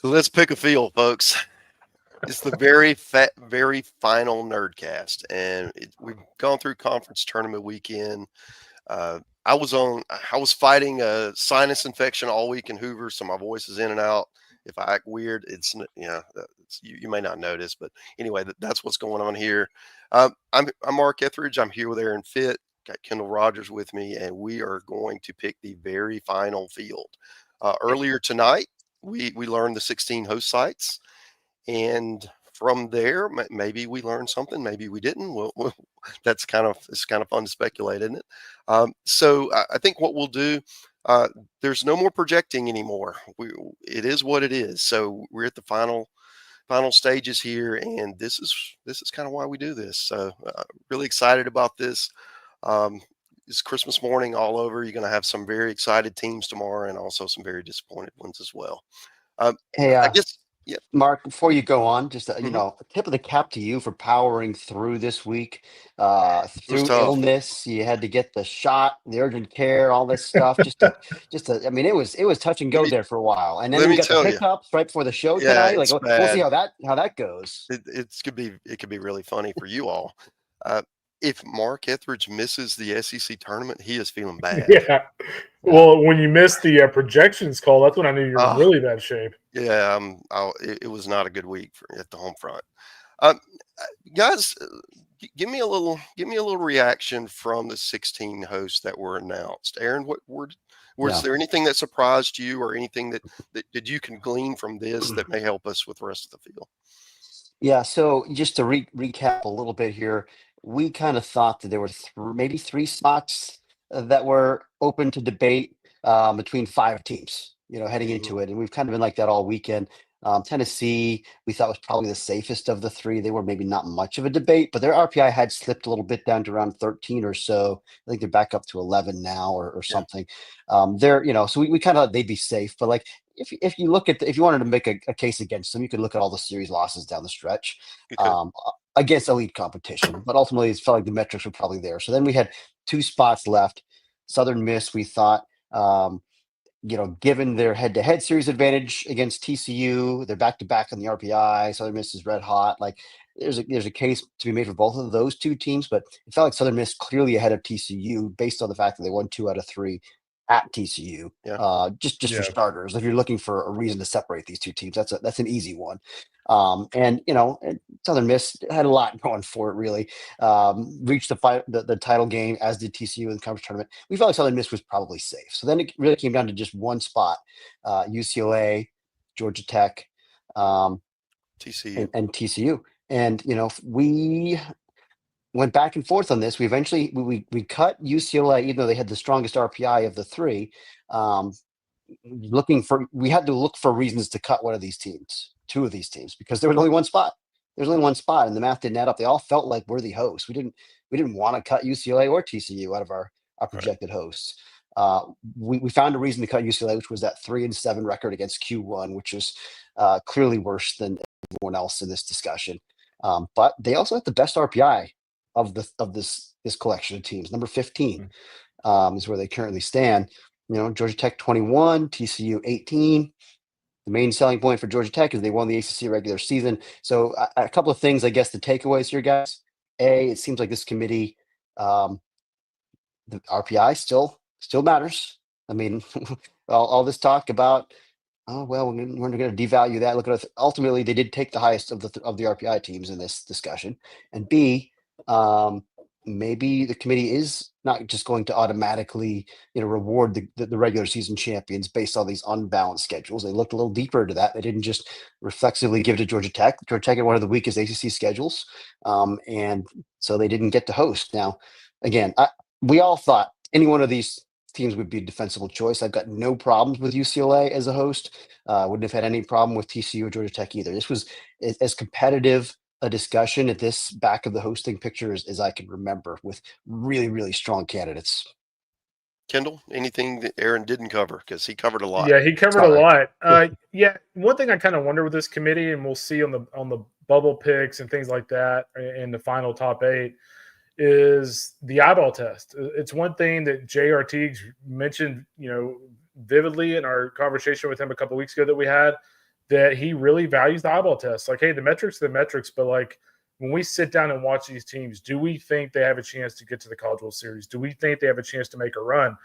So let's pick a field, folks. It's the very final NerdCast, and we've gone through conference tournament weekend. I was fighting a sinus infection all week in Hoover, so my voice is in and out. If I act weird, you may not notice, but anyway, that's what's going on here. I'm Mark Etheridge. I'm here with Aaron Fitt. Got Kendall Rogers with me, and we are going to pick the very final field. Earlier tonight, we learned the 16 host sites, and from there, maybe we learned something, maybe we didn't. It's kind of fun to speculate, isn't it? I think what we'll do, there's no more projecting anymore. It is what it is. So we're at the final stages here, and this is kind of why we do this. So really excited about this. It's Christmas morning all over. You're going to have some very excited teams tomorrow, and also some very disappointed ones as well. Hey, I guess, yeah. Mark, before you go on, just Mhm. a tip of the cap to you for powering through this week. It was Through tough. illness, you had to get the shot, the urgent care, all this stuff. I mean, it was touch and Let go me there for a while, and then let we me got the tell you. hiccups right before the show Yeah, tonight. Like, it's we'll see bad. how that goes. It could be really funny for you all. Uh, if Mark Etheridge misses the SEC tournament, he is feeling bad. Yeah. Yeah. Well, when you missed the projections call, that's when I knew you were in Oh, really bad shape. yeah. It was not a good week at the home front. Um, Guys, give me a little reaction from the 16 hosts that were announced. Aaron, was Yeah. there anything that surprised you, or anything that you can glean from this that may help us with the rest of the field? Yeah, so just to recap a little bit here, we kind of thought that there were maybe three spots that were open to debate between five teams, heading Mhm. into it. And we've kind of been like that all weekend. Tennessee, we thought was probably the safest of the three. They were maybe not much of a debate, but their RPI had slipped a little bit down to around 13 or so. I think they're back up to 11 now or Yeah. something. So we kind of thought they'd be safe, but like, if you look at if you wanted to make a case against them, you could look at all the series losses down the stretch You could. against elite competition. But ultimately, it felt like the metrics were probably there. So then we had two spots left. Southern Miss, we thought, given their head-to-head series advantage against TCU, they're back-to-back on the RPI. Southern Miss is red hot. Like there's a case to be made for both of those two teams, but it felt like Southern Miss clearly ahead of TCU based on the fact that they won 2 out of 3 at TCU. Yeah. Just for Yeah. starters, if you're looking for a reason to separate these two teams, that's an easy one. And Southern Miss had a lot going for it. Really, reached the title game, as did TCU in the conference tournament. We felt like Southern Miss was probably safe. So then it really came down to just one spot: UCLA, Georgia Tech, TCU. and TCU. And we went back and forth on this. We eventually we cut UCLA, even though they had the strongest RPI of the three. Um, we had to look for reasons to cut two of these teams, because there was only one spot. There's only one spot, and the math didn't add up. They all felt like worthy hosts. We didn't want to cut UCLA or TCU out of our Right. projected hosts. We found a reason to cut UCLA, which was that 3-7 record against Q1, which is clearly worse than everyone else in this discussion. But they also have the best RPI of this collection of teams. Number 15 is where they currently stand. Georgia Tech 21, TCU 18. The main selling point for Georgia Tech is they won the ACC regular season. So a couple of things, I guess, the takeaways here, guys. It seems like this committee, the RPI still matters. I mean, all this talk about, oh well, we're going to devalue that. Look at it. Ultimately, they did take the highest of the RPI teams in this discussion. And B, maybe the committee is not just going to automatically, reward the regular season champions based on these unbalanced schedules. They looked a little deeper into that. They didn't just reflexively give it to Georgia Tech. Georgia Tech had one of the weakest ACC schedules, and so they didn't get to host. Now, again, we all thought any one of these teams would be a defensible choice. I've got no problems with UCLA as a host. Wouldn't have had any problem with TCU or Georgia Tech either. This was as competitive a discussion at this back of the hosting picture as I can remember, with really, really strong candidates. Kendall, anything that Aaron didn't cover? Because he covered a lot. Yeah, he covered a Sorry. lot. Yeah, one thing I kind of wonder with this committee, and we'll see on the bubble picks and things like that in the final top 8, is the eyeball test. It's one thing that J.R. Teagues mentioned, vividly in our conversation with him a couple of weeks ago that we had, that he really values the eyeball test. Like, hey, the metrics are the metrics, but like when we sit down and watch these teams, do we think they have a chance to get to the College World Series? Do we think they have a chance to make a run?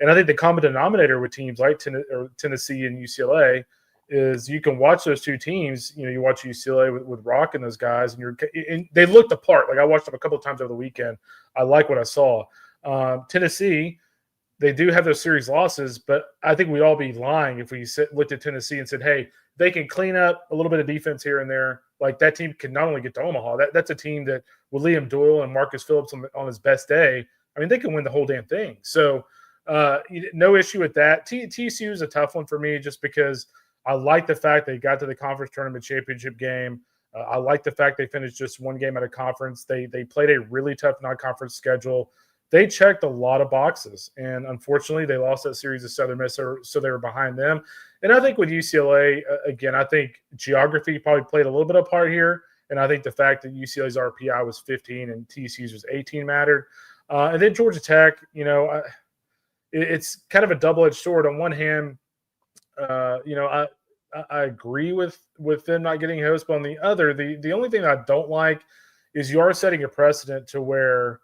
And I think the common denominator with teams like Tennessee and UCLA is you can watch those two teams. You know, you watch UCLA with Rock and those guys, and they looked the part. Like I watched them a couple of times over the weekend. I like what I saw. Tennessee, they do have those series losses, but I think we'd all be lying if we looked at Tennessee and said, hey, they can clean up a little bit of defense here and there. Like that team can not only get to Omaha, that's a team that with Liam Doyle and Marcus Phillips on his best day, I mean, they can win the whole damn thing. So no issue with that. TCU is a tough one for me just because I like the fact they got to the conference tournament championship game. I like the fact they finished just one game out of conference. They played a really tough non-conference schedule. They checked a lot of boxes, and unfortunately, they lost that series to Southern Miss, so they were behind them. And I think with UCLA, again, I think geography probably played a little bit of part here, and I think the fact that UCLA's RPI was 15 and TCU's was 18 mattered. And then Georgia Tech, you know, it's kind of a double-edged sword. On one hand, you know, I agree with them not getting host, but on the other, the only thing I don't like is you are setting a precedent to where,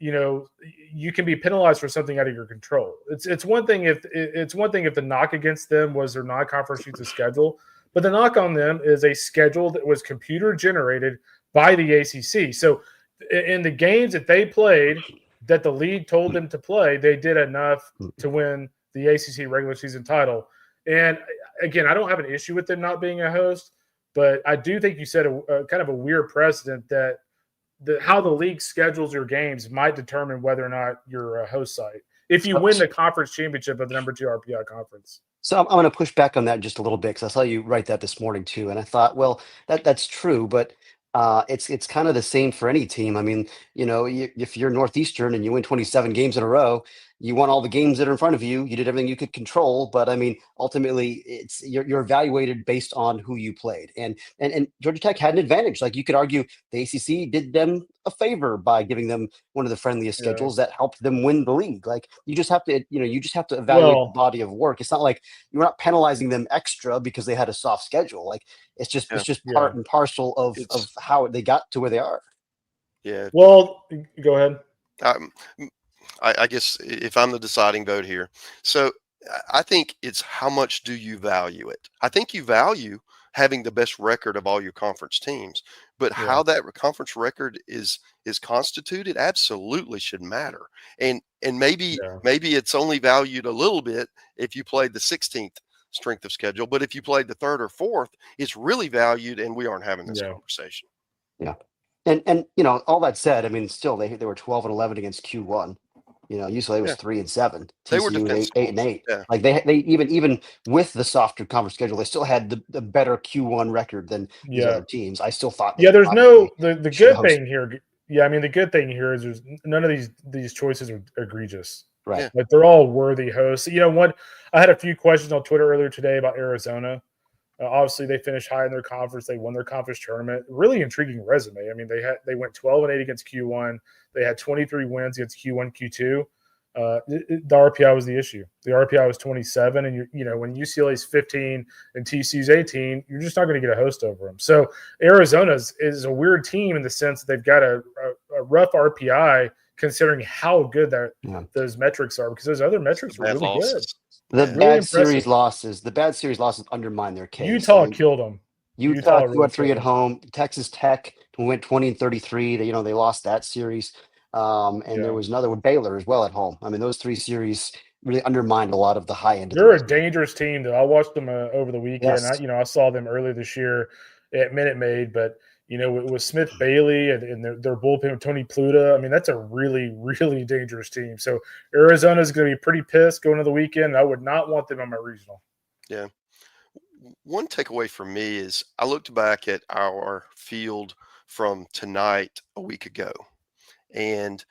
you know, you can be penalized for something out of your control. It's one thing if the knock against them was their non-conference sheets of schedule, but the knock on them is a schedule that was computer generated by the ACC. So in the games that they played, that the league told them to play, they did enough to win the ACC regular season title. And again, I don't have an issue with them not being a host, but I do think you set a kind of a weird precedent that how the league schedules your games might determine whether or not you're a host site if you win the conference championship of the number 2 RPI conference. So I'm going to push back on that just a little bit because I saw you write that this morning too, and I thought, well, that's true, but it's kind of the same for any team. I mean, you know, if you're Northeastern and you win 27 games in a row, you won all the games that are in front of you. You did everything you could control, but I mean, ultimately, you're evaluated based on who you played, and Georgia Tech had an advantage. Like you could argue, the ACC did them a favor by giving them one of the friendliest schedules that helped them win the league. Like you just have to, evaluate the body of work. It's not like you're not penalizing them extra because they had a soft schedule. Like it's just part and parcel of how they got to where they are. Yeah. Well, go ahead. I guess if I'm the deciding vote here, so I think it's how much do you value it? I think you value having the best record of all your conference teams, but how that conference record is constituted absolutely should matter. And maybe it's only valued a little bit if you played the 16th strength of schedule, but if you played the 3rd or 4th, it's really valued, and we aren't having this conversation. Yeah. And you know, all that said, I mean, still they were 12-11 against Q1. You know, UCLA was 3-7. They were TCU was 8-8. Yeah. Like they even with the softer conference schedule, they still had the better Q1 record than these other teams. I still thought. There's no the good thing here. Yeah, I mean the good thing here is there's none of these choices are egregious. Right. Like they're all worthy hosts. You know, I had a few questions on Twitter earlier today about Arizona. Obviously, they finished high in their conference. They won their conference tournament. Really intriguing resume. I mean, they went 12-8 against Q1. They had 23 wins against Q1, Q2. The RPI was the issue. The RPI was 27, and you know when UCLA's 15 and TCU's 18, you're just not going to get a host over them. So Arizona is a weird team in the sense that they've got a rough RPI considering how good those metrics are, because those other metrics are really good. The bad series losses undermine their case. Utah killed them. Utah 2-3 at home. Texas Tech went 20-33. They lost that series. There was another with Baylor as well at home. I mean, those 3 series really undermined a lot of the high end. They're a dangerous team, though. I watched them over the weekend. Yes. I saw them earlier this year at Minute Maid, but with Smith Bailey and their bullpen with Tony Pluta, I mean, that's a really, really dangerous team. So Arizona is going to be pretty pissed going to the weekend. I would not want them on my regional. Yeah. One takeaway for me is I looked back at our field from tonight a week ago and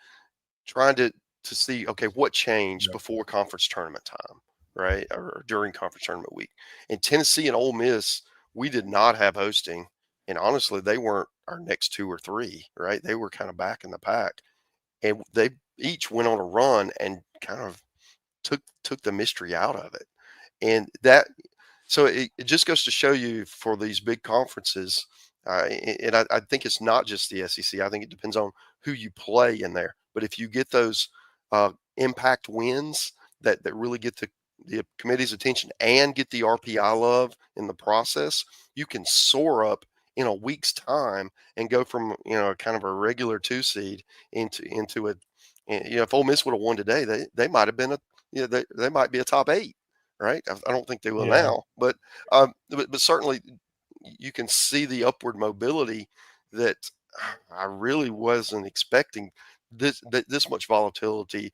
trying to see, okay, what changed before conference tournament time, right? Or during conference tournament week. And Tennessee and Ole Miss, we did not have hosting. And honestly, they weren't our next 2 or 3, right? They were kind of back in the pack. And they each went on a run and kind of took the mystery out of it. And that So it just goes to show you for these big conferences, and I think it's not just the SEC. I think it depends on who you play in there. But if you get those impact wins that really get the committee's attention and get the RPI love in the process, you can soar up in a week's time and go from kind of a regular 2 seed into a if Ole Miss would have won today, they might have been they might be a top 8. Right? I don't think they will now, but certainly you can see the upward mobility that I really wasn't expecting this much volatility.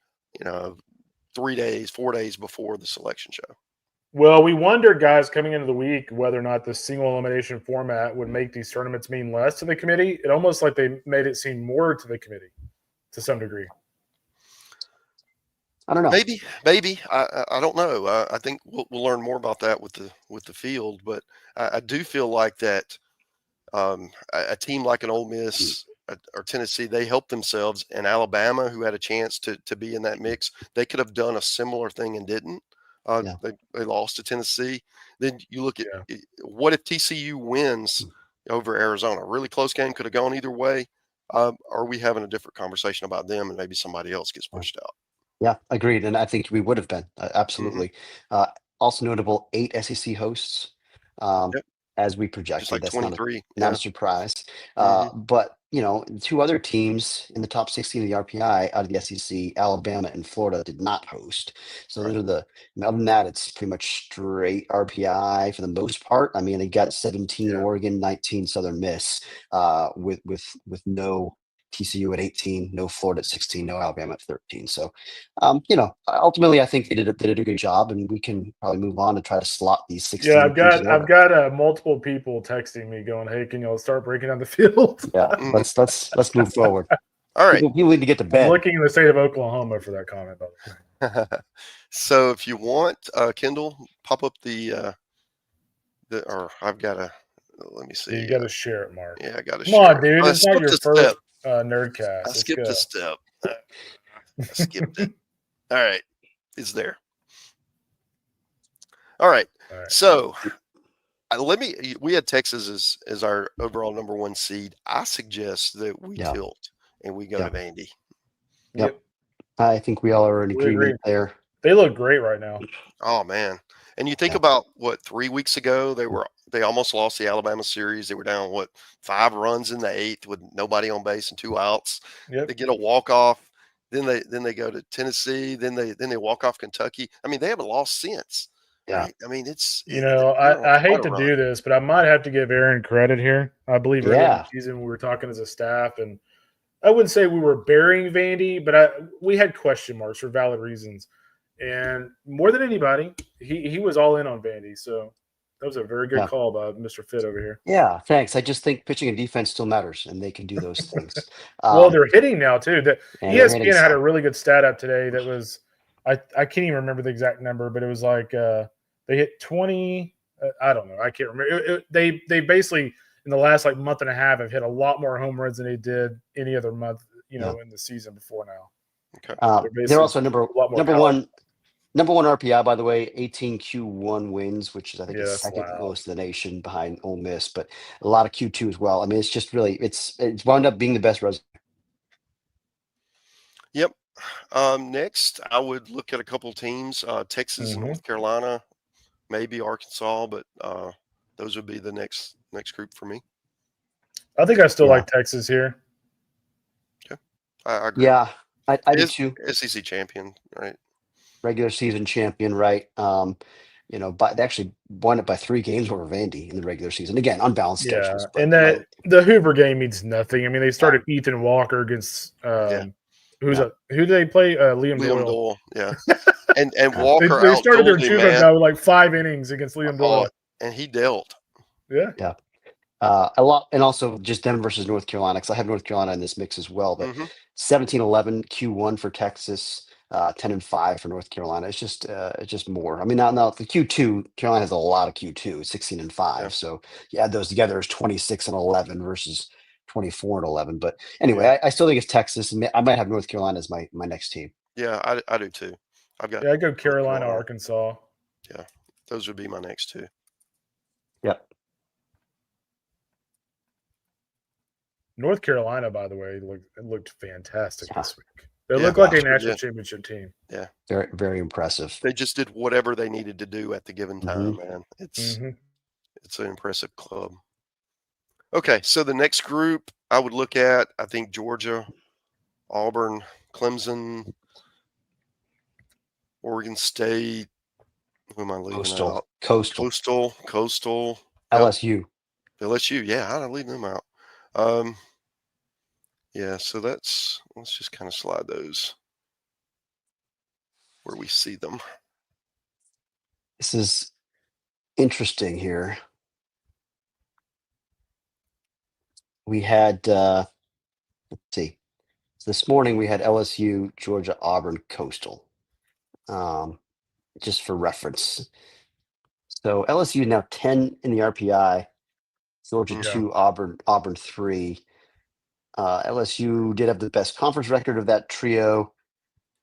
3 days, 4 days before the selection show. Well, we wondered, guys, coming into the week, whether or not the single elimination format would make these tournaments mean less to the committee. It almost like they made it seem more to the committee to some degree. I don't know. Maybe. I don't know. I think we'll learn more about that with the field. But I do feel like that a team like an Ole Miss or Tennessee, they helped themselves. And Alabama, who had a chance to be in that mix, they could have done a similar thing and didn't. They lost to Tennessee. Then you look at what if TCU wins over Arizona? A really close game, could have gone either way. Are we having a different conversation about them and maybe somebody else gets pushed out? Yeah, agreed. And I think we would have been absolutely. Also notable 8 SEC hosts as we projected. Just like That's 23. not a surprise. But 2 other teams in the top 16 of the RPI out of the SEC, Alabama and Florida, did not host. So those are other than that, it's pretty much straight RPI for the most part. I mean, they got 17 Oregon, 19 Southern Miss, with no TCU at 18, no Florida at 16, no Alabama at 13. So, ultimately, I think they did a good job, and we can probably move on to try to slot these 16. Yeah, I've got multiple people texting me going, "Hey, can you start breaking down the field?" Yeah, let's move forward. All right, people need to get to bed. I'm looking in the state of Oklahoma for that comment. By the way. So, if you want, Kendall, pop up or I've got to. Let me see. You got to share it, Mark. Yeah, I got to share. Come on, dude. It's not your first NerdCast. I skipped a step. I skipped it. All right. It's there. All right. So we had Texas as our overall number 1 seed. I suggest that we tilt and we go to Vandy. Yep. I think we all are in agreement there. They look great right now. Oh, man. And you think about 3 weeks ago, they almost lost the Alabama series. They were down 5 runs in the 8th with nobody on base and 2 outs. They get a walk-off. Then they go to Tennessee. Then they walk off Kentucky. I mean, they haven't lost since. Yeah. Right? I mean, it's I hate to do this, but I might have to give Aaron credit here. I believe earlier in the season we were talking as a staff, and I wouldn't say we were burying Vandy, but we had question marks for valid reasons. And more than anybody, he was all in on Vandy. So that was a very good call by Mr. Fitt over here. Yeah, thanks. I just think pitching and defense still matters, and they can do those things. Well, they're hitting now too. ESPN had a really good stat up today that was I can't even remember the exact number, but it was like they hit 20. I don't know. I can't remember. They basically in the last month and a half have hit a lot more home runs than they did any other month, in the season before now. Okay. They're also number 1 RPI, by the way, 18 Q1 wins, which is I think the second most in the nation behind Ole Miss, but a lot of Q2 as well. I mean, it's just really it's wound up being the best resume. Yep. Next, I would look at a couple of teams, Texas and North Carolina, maybe Arkansas, but those would be the next group for me. I think I still like Texas here. Okay, I agree. Yeah, I do too. SEC champion, right? Regular season champion, right? But they actually won it by 3 games over Vandy in the regular season. Again, unbalanced schedules. And the Hoover game means nothing. I mean, they started Ethan Walker against who do they play? Liam Doyle. Yeah. And Walker they started their tune-up now with 5 innings against Liam Doyle. And he dealt. Yeah. A lot, and also just them versus North Carolina, because I have North Carolina in this mix as well. But 17-11 Q1 for Texas, 10-5 for North Carolina. It's just more. I mean, now the Q2, Carolina has a lot of Q2, 16-5. Yeah. So you add those together, it's 26-11 versus 24-11. But anyway, I still think it's Texas, and I might have North Carolina as my next team. Yeah, I do too. I go Carolina, Arkansas. Yeah, those would be my next 2. Yep. North Carolina, by the way, looked fantastic this week. They Yeah, look like a sure national did. championship team. Yeah. Very, very impressive. They just did whatever they needed to do at the given time, man. It's an impressive club. Okay, so the next group I would look at, I think Georgia, Auburn, Clemson, Oregon State. Who am I leaving out? Coastal. Yep. LSU. LSU, yeah, I'd leave them out. Yeah, so let's just kind of slide those where we see them. This is interesting here. We had, let's see, this morning we had LSU, Georgia, Auburn, Coastal, just for reference. So LSU now 10 in the RPI, Georgia 2, Auburn 3. LSU did have the best conference record of that trio.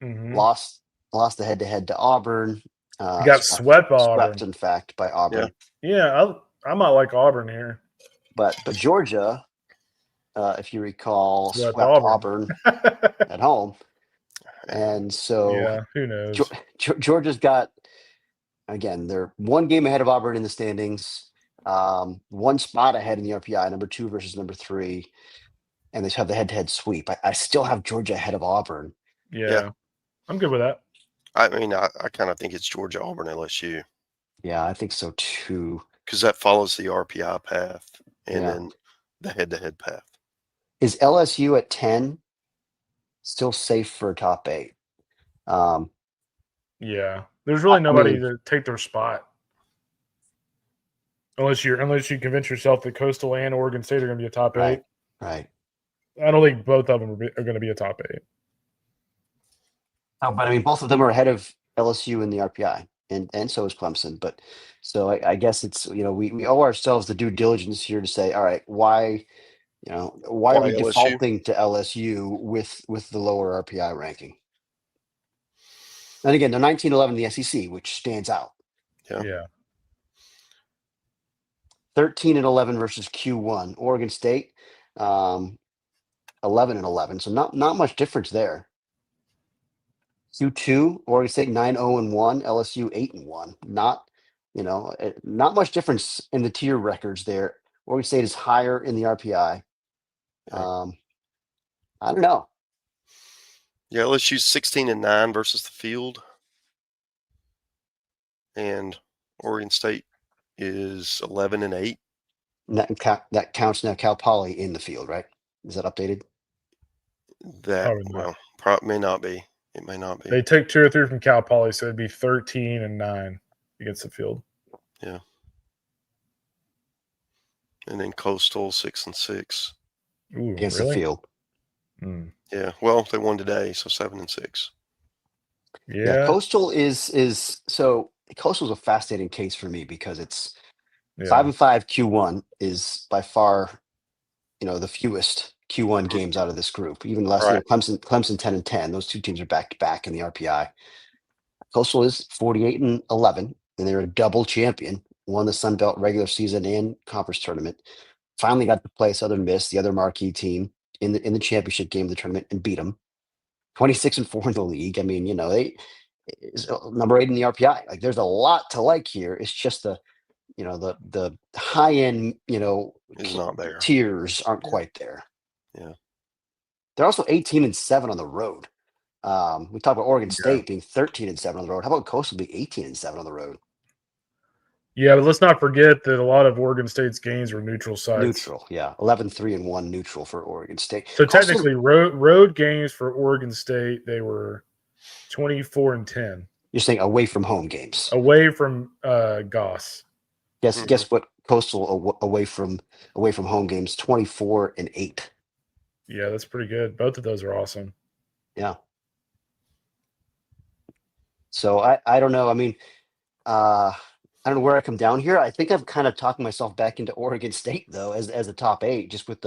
Lost the head-to-head to Auburn. Got swept by Auburn. In fact, by Auburn. Yeah, I might like Auburn here. But Georgia, if you recall, swept Auburn at home. And so who knows? Georgia's got, again, they're one game ahead of Auburn in the standings, one spot ahead in the RPI, number 2 versus number 3. And they have the head-to-head sweep. I still have Georgia ahead of Auburn. Yeah. I'm good with that. I mean, I kind of think it's Georgia, Auburn, LSU. Yeah, I think so too. Because that follows the RPI path and then the head-to-head path. Is LSU at 10 still safe for a top 8? Yeah. There's really nobody to take their spot. Unless you convince yourself that Coastal and Oregon State are going to be a top 8. Right. I don't think both of them are going to be a top 8. Oh, but I mean, both of them are ahead of LSU in the RPI, and so is Clemson. But so I guess it's, we owe ourselves the due diligence here to say, all right, why are we LSU? Defaulting to LSU with the lower RPI ranking? And again, they're 19-11 in the SEC, which stands out. Yeah. 13-11 versus Q1. Oregon State, 11-11. So not much difference there. Q2, Oregon State 9-0-1, LSU 8-1. Not much difference in the tier records there. Oregon State is higher in the RPI. I don't know. Yeah, LSU's 16-9 versus the field, and Oregon State is 11-8. That counts now Cal Poly in the field, right? Is that updated? May not be. It may not be. They took 2 or 3 from Cal Poly, so it'd be 13-9 against the field. Yeah. And then Coastal 6-6. Ooh, against the field. Yeah. Well, they won today, so 7-6. Yeah. Coastal is so Coastal's a fascinating case for me because it's 5-5 Q1 is by far, the fewest Q1 games out of this group. Even last year, Clemson 10-10. Those 2 teams are back to back in the RPI. Coastal is 48-11, and they're a double champion. Won the Sun Belt regular season and conference tournament. Finally got to play Southern Miss, the other marquee team, in the championship game of the tournament, and beat them. 26-4 in the league. I mean, they is number 8 in the RPI. Like, there's a lot to like here. It's just the high end, is not there. Tiers aren't quite there. Yeah. They're also 18-7 on the road. We talked about Oregon State being 13-7 on the road. How about Coastal being 18-7 on the road? Yeah, but let's not forget that a lot of Oregon State's games were neutral sites. Neutral, yeah. 11-3-1 neutral for Oregon State. So technically, road games for Oregon State, they were 24-10. You're saying away from home games. Away from Goss. Guess what? Coastal away from home games, 24-8. Yeah, that's pretty good. Both of those are awesome. Yeah. So I don't know. I mean, I don't know where I come down here. I think I've kind of talked myself back into Oregon State though, as a top 8, just with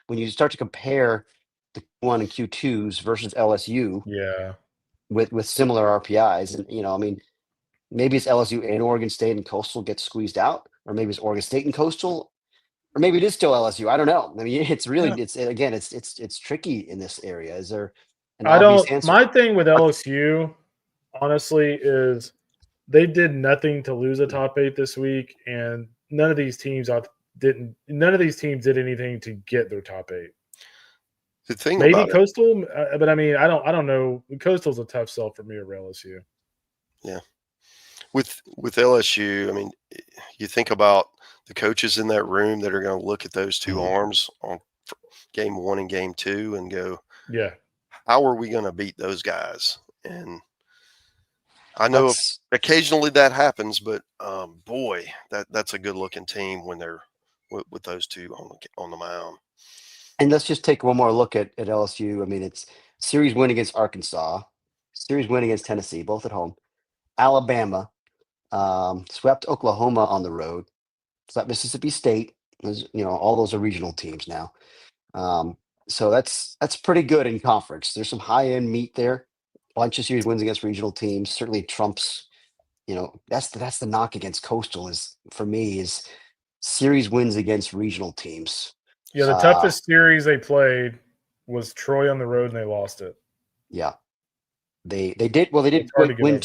when you start to compare the Q1 and Q2s versus LSU. Yeah. With similar RPIs, and I mean, maybe it's LSU and Oregon State and Coastal get squeezed out, or maybe it's Oregon State and Coastal, or maybe it is still LSU. I don't know. I mean, it's really it's tricky in this area. Is there an obvious answer? My thing with LSU, honestly, is they did nothing to lose a top 8 this week, and none of these teams did anything to get their top 8. The thing maybe about Coastal, but I mean, I don't know. Coastal's a tough sell for me over LSU. Yeah, with LSU, I mean, you think about the coaches in that room that are going to look at those two arms on game 1 and game 2 and go, yeah, how are we going to beat those guys? And I know occasionally that happens, but boy, that's a good looking team when they're with those two on the mound. And let's just take one more look at LSU. I mean, it's series win against Arkansas, series win against Tennessee, both at home. Alabama swept Oklahoma on the road. Swept Mississippi State. All those are regional teams now. So that's pretty good in conference. There's some high end meat there. Bunch of series wins against regional teams. Certainly trumps. That's the knock against Coastal is series wins against regional teams. Yeah, the toughest series they played was Troy on the road, and they lost it. Yeah, they did. Well, they did win.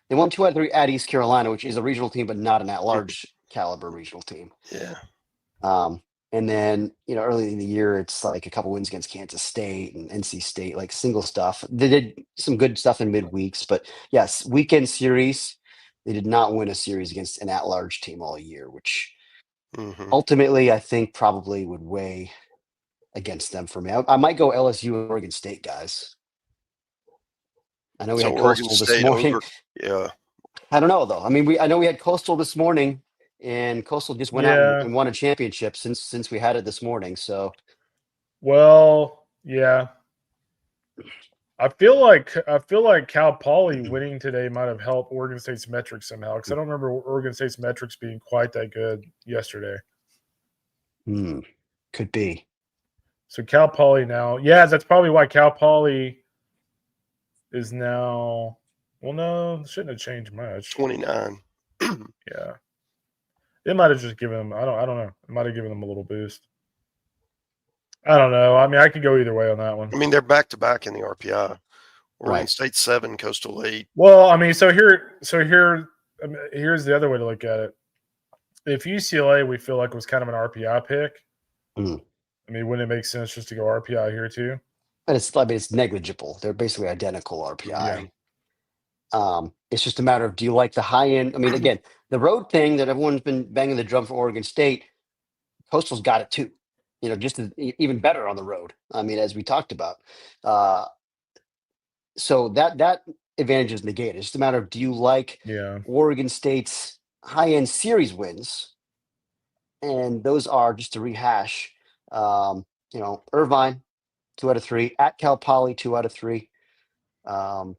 They won 2 out of 3 at East Carolina, which is a regional team, but not an at-large caliber regional team. Yeah. And then early in the year, it's like a couple wins against Kansas State and NC State, like single stuff. They did some good stuff in midweeks, but yes, weekend series. They did not win a series against an at-large team all year, which. Ultimately, I think probably would weigh against them for me. I might go LSU and Oregon State, guys. I know we had Coastal this morning. Yeah. I don't know though. I mean, I know we had Coastal this morning, and Coastal just went out and won a championship since we had it this morning. So, well, yeah. I feel like Cal Poly winning today might have helped Oregon State's metrics somehow, because I don't remember Oregon State's metrics being quite that good yesterday. Could be. So Cal Poly now, that's probably why Cal Poly is now. Well, no, it shouldn't have changed much. 29. Yeah, it might have just given them. I don't know. It might have given them a little boost. I don't know. I mean, I could go either way on that one. I mean, they're back to back in the RPI. Oregon State 7, Coastal 8. Well, I mean, here's the other way to look at it. If UCLA we feel like was kind of an RPI pick, I mean, wouldn't it make sense just to go RPI here too? But it's negligible. They're basically identical RPI. Yeah. It's just a matter of, do you like the high end? I mean, again, the road thing that everyone's been banging the drum for Oregon State, Coastal's got it too. Just even better on the road. I mean, as we talked about. So that advantage is negated. It's just a matter of, do you like Oregon State's high-end series wins? And those are, just to rehash, Irvine, 2 out of 3. At Cal Poly, 2 out of 3. And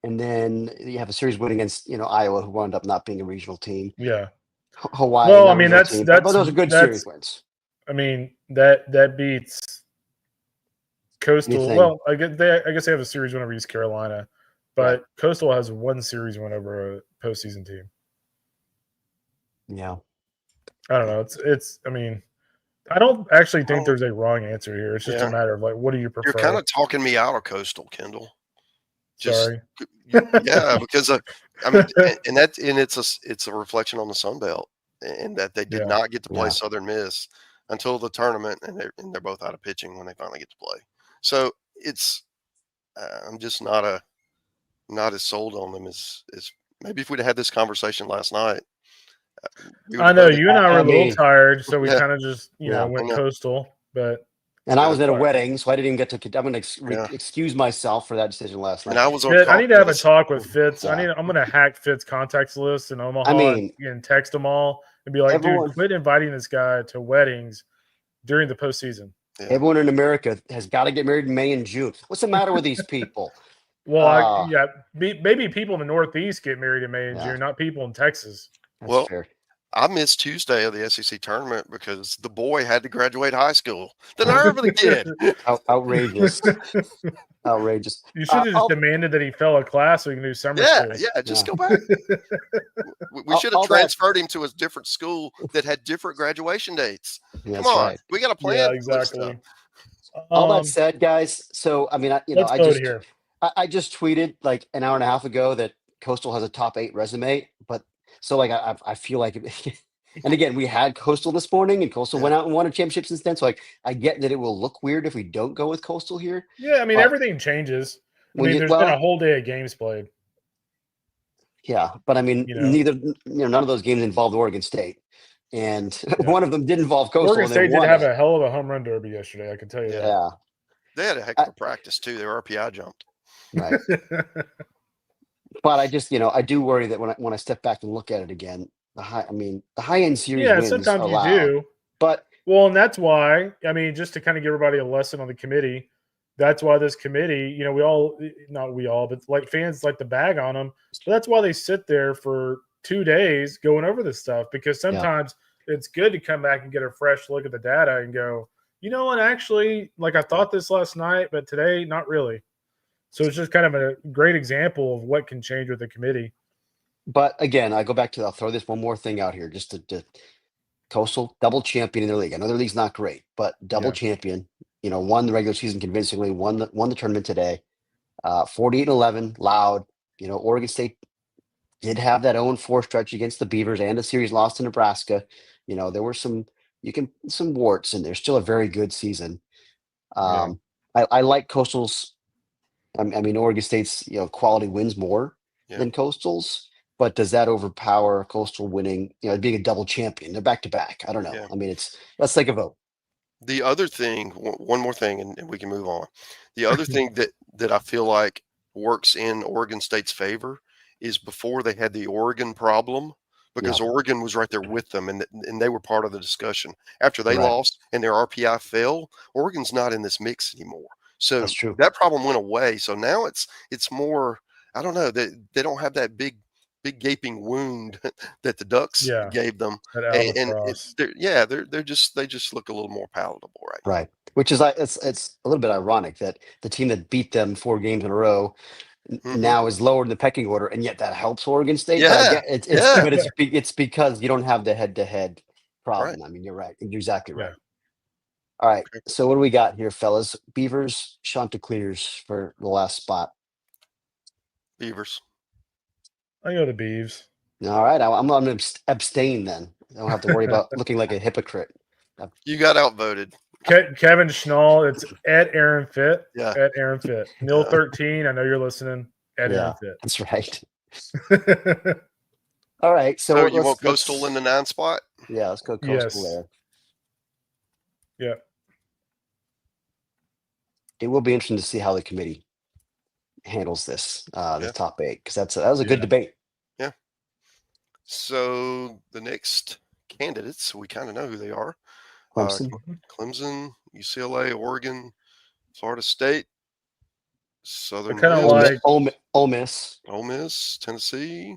then you have a series win against, Iowa, who wound up not being a regional team. Yeah. Hawaii. Well, I mean, those are good series wins. I mean, that beats Coastal. Well, I guess they have a series win over East Carolina, but Coastal has 1 series win over a postseason team. Yeah. I don't know. It's. I mean, I don't actually think there's a wrong answer here. It's just a matter of like, what do you prefer? You're kind of talking me out of Coastal, Kendall. Sorry. Yeah, because I mean, and it's a reflection on the Sun Belt, and that they did not get to play Southern Miss until the tournament, and they're both out of pitching when they finally get to play. So it's I'm just not as sold on them as maybe if we'd had this conversation last night. I know you and I were a little tired, so we kind of just went Coastal, but. And I was at a wedding, so I didn't even get to. I'm going to excuse myself for that decision last night. And I was. I need to have a talk with Fitz. I'm going to hack Fitt's contacts list in Omaha and text them all and be like, dude, quit inviting this guy to weddings during the postseason. Yeah. Everyone in America has got to get married in May and June. What's the matter with these people? Well, maybe people in the Northeast get married in May and June, not people in Texas. That's fair. I missed Tuesday of the SEC tournament because the boy had to graduate high school. The nerve of the kid. Outrageous. Outrageous. You should have just demanded that he fail a class so he can do summer school. Yeah, just go back. We should have transferred him to a different school that had different graduation dates. Come on, right. we got a plan. Yeah, for this exactly. stuff. All that said, guys. So I mean, Let's vote here. I just tweeted like an hour and a half ago that Coastal has a top 8 resume, but so like I feel like, and again, we had Coastal this morning, and Coastal went out and won a championship since then. So like I get that it will look weird if we don't go with Coastal here. Yeah, I mean, but everything changes. I when mean, you- there's well, been a whole day of games played. Yeah, but I mean, You know? none of those games involved Oregon State, and Yeah. one of them did involve Coastal. Oregon and they State did won have it. a hell of a home run derby yesterday. I can tell you that. Yeah, They had a heck of a practice too. Their RPI jumped. right. But I just, I do worry that when I step back and look at it again, the high end series Yeah, wins sometimes are you loud. do. But Well, and that's why, I mean, just to kind of give everybody a lesson on the committee, that's why this committee, not we all, but like fans like to bag on them. But that's why they sit there for 2 days going over this stuff, because sometimes it's good to come back and get a fresh look at the data and go, you know what, actually, like I thought this last night, but today, not really. So it's just kind of a great example of what can change with the committee. But again, I go back to, I'll throw this one more thing out here, just to Coastal double champion in their league. I know their league's not great, but double champion. Won the regular season convincingly. Won the tournament today. 48-11, loud. Oregon State did have that 0-4 stretch against the Beavers and a series lost to Nebraska. There were some warts, and they're still a very good season. I like Coastal's. I mean, Oregon State's quality wins more than Coastal's, but does that overpower Coastal winning? Being a double champion, they're back to back. I don't know. Yeah. I mean, let's take a vote. The other thing, one more thing, and we can move on. The other thing that I feel like works in Oregon State's favor is before they had the Oregon problem, because Oregon was right there with them, and they were part of the discussion. After they lost and their RPI fell, Oregon's not in this mix anymore. So That's true. That problem went away. So now it's more, I don't know, they don't have that big gaping wound that the Ducks gave them. They just look a little more palatable right now. Right. Which is it's a little bit ironic that the team that beat them 4 games in a row now is lower in the pecking order, and yet that helps Oregon State. Yeah. But it's because you don't have the head-to-head problem. Right. I mean, you're right. You're exactly right. Yeah. All right. So what do we got here, fellas? Beavers, Chanticleers for the last spot. Beavers. I go the Beavs. All right. I'm going to abstain then. I don't have to worry about looking like a hypocrite. You got outvoted. Kevin Schnall, it's at Aaron Fitt. Yeah. At Aaron Fitt. Neil 13, I know you're listening. At Aaron Fitt. That's right. All right. So you want Coastal in the 9 spot? Yeah, let's go Coastal there. Yeah. It will be interesting to see how the committee handles this, the top 8, because that was a good debate. Yeah. So the next candidates, we kind of know who they are. Clemson, UCLA, Oregon, Florida State, Southern Miss, Ole Miss, Tennessee.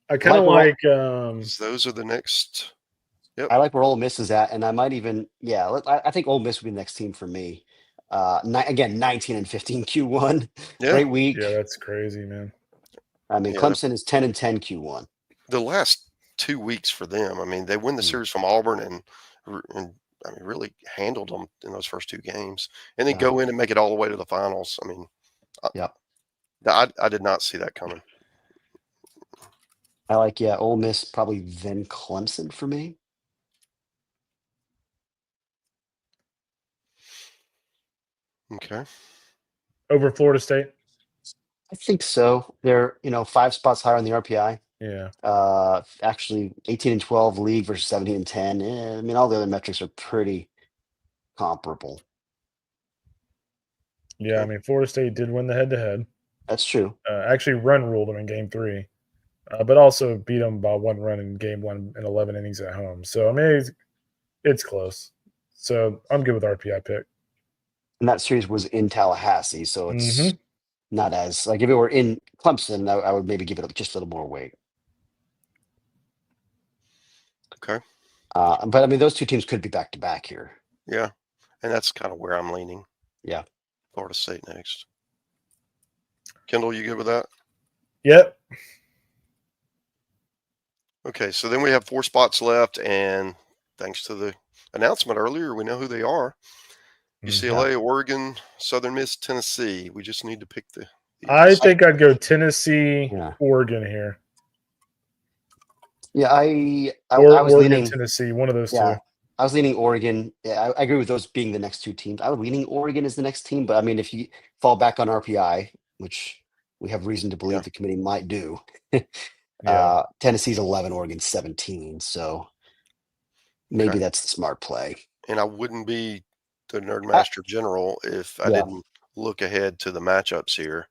I kind of like those are the next. Yep. I like where Ole Miss is at, and I might even I think Ole Miss would be the next team for me. Again, 19-15 Q1, great week. Yeah, that's crazy, man. I mean, Clemson is 10-10 Q1. The last 2 weeks for them. I mean, they win the series from Auburn and I mean, really handled them in those first 2 games, and then go in and make it all the way to the finals. I mean, I did not see that coming. I like Ole Miss probably then Clemson for me. Okay. Over Florida State? I think so. They're 5 spots higher on the RPI. Yeah. Actually 18-12 league versus 17-10. I mean, all the other metrics are pretty comparable. Yeah, I mean, Florida State did win the head-to-head. That's true. Actually run-ruled them in Game 3, but also beat them by 1 run in Game 1 in 11 innings at home. So, I mean, it's close. So, I'm good with RPI pick. And that series was in Tallahassee, so it's not as like if it were in Clemson, I would maybe give it just a little more weight. Okay. But I mean, those 2 teams could be back to back here. Yeah, and that's kind of where I'm leaning. Yeah. Florida State next. Kendall, you good with that? Yep. Okay, so then we have 4 spots left, and thanks to the announcement earlier, we know who they are. UCLA, Oregon, Southern Miss, Tennessee. We just need to pick the I think I'd go Tennessee, Yeah. Oregon here. Yeah, I Or was Oregon, leaning. Tennessee, one of those Yeah, two. I was leaning Oregon. Yeah, I agree with those being the next 2 teams. I was leaning Oregon as the next team, but I mean, if you fall back on RPI, which we have reason to believe Yeah. the committee might do, Yeah. Tennessee's 11, Oregon 17. So maybe Okay. that's the smart play. And I wouldn't be the Nerdmaster General if I Yeah. didn't look ahead to the matchups here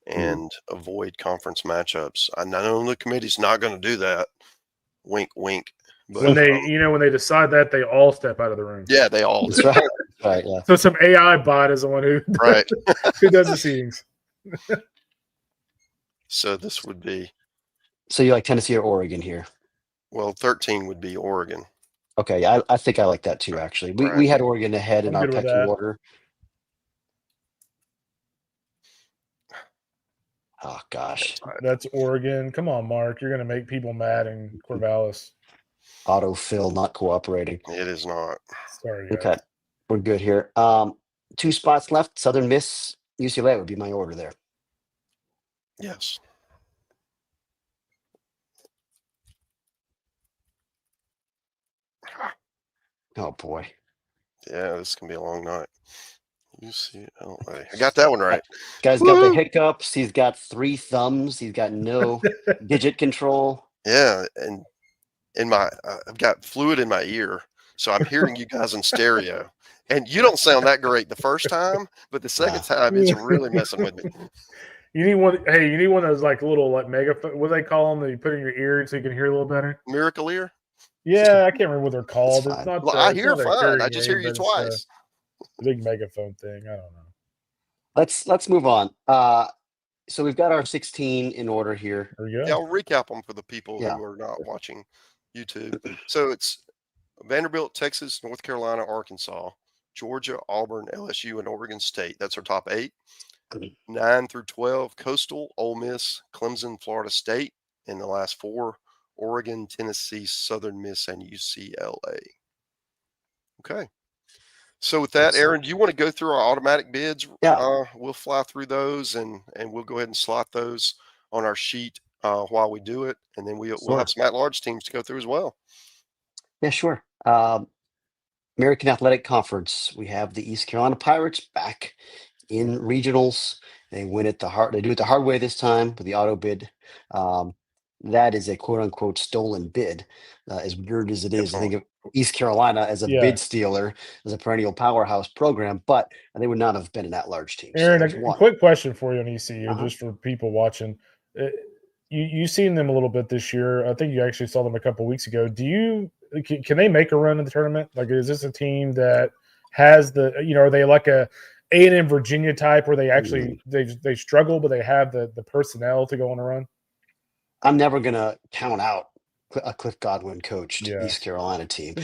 Mm. and avoid conference matchups. I know the committee's not going to do that. Wink, wink. But When they decide that, they all step out of the room. yeah, they all That's do. right. Right. Yeah. So some AI bot is the one who Right. who does the seedings. So this would be, So you like Tennessee or Oregon here? well, 13 would be Oregon. Okay. I think I like that too, actually. We Right. had Oregon ahead in I'm our good with pecking that. order. Oh, gosh. That's Oregon. Come on, Mark. You're going to make people mad in Corvallis. Autofill not cooperating. It is not. Sorry, guys. Okay. We're good here. 2 spots left. Southern Miss, UCLA would be my order there. Yes. Oh, boy. Yeah, this can be a long night. UCLA. I got that one right. Guy's got the hiccups. He's got 3 thumbs. He's got no digit control. Yeah, and I've got fluid in my ear, so I'm hearing you guys in stereo. And you don't sound that great the first time, but the second time it's really messing with me. You need one. Hey, you need one of those like little like megaphone. What do they call them that you put in your ear so you can hear a little better? Miracle ear? Yeah, I can't remember what they're called. It's It's not. Well, I it's hear not a fine. hearing I just hear aid, you but it's twice. the big megaphone thing. I don't know. Let's move on. So we've got our 16 in order here. There we go. Yeah, I'll recap them for the people Yeah. who are not watching YouTube. So it's Vanderbilt, Texas, North Carolina, Arkansas, Georgia, Auburn, LSU, and Oregon State. That's our top 8. 9 through 12, Coastal, Ole Miss, Clemson, Florida State. In the last 4, Oregon, Tennessee, Southern Miss, and UCLA. Okay. So with that, Aaron, do you want to go through our automatic bids? Yeah. We'll fly through those and we'll go ahead and slot those on our sheet while we do it. And then we'll have some at-large teams to go through as well. Yeah, sure. American Athletic Conference. We have the East Carolina Pirates back in regionals. They win it they do it the hard way this time with the auto bid. That is a quote unquote stolen bid. As weird as it is, I think of East Carolina as a bid stealer, as a perennial powerhouse program, but they would not have been an at-large team. Aaron, a quick question for you on ECU, just for people watching. You've seen them a little bit this year. I think you actually saw them a couple weeks ago. Can they make a run in the tournament? Like, is this a team that has are they like a A&M Virginia type where they actually they struggle, but they have the personnel to go on a run? I'm never gonna count out a Cliff Godwin coached East Carolina team.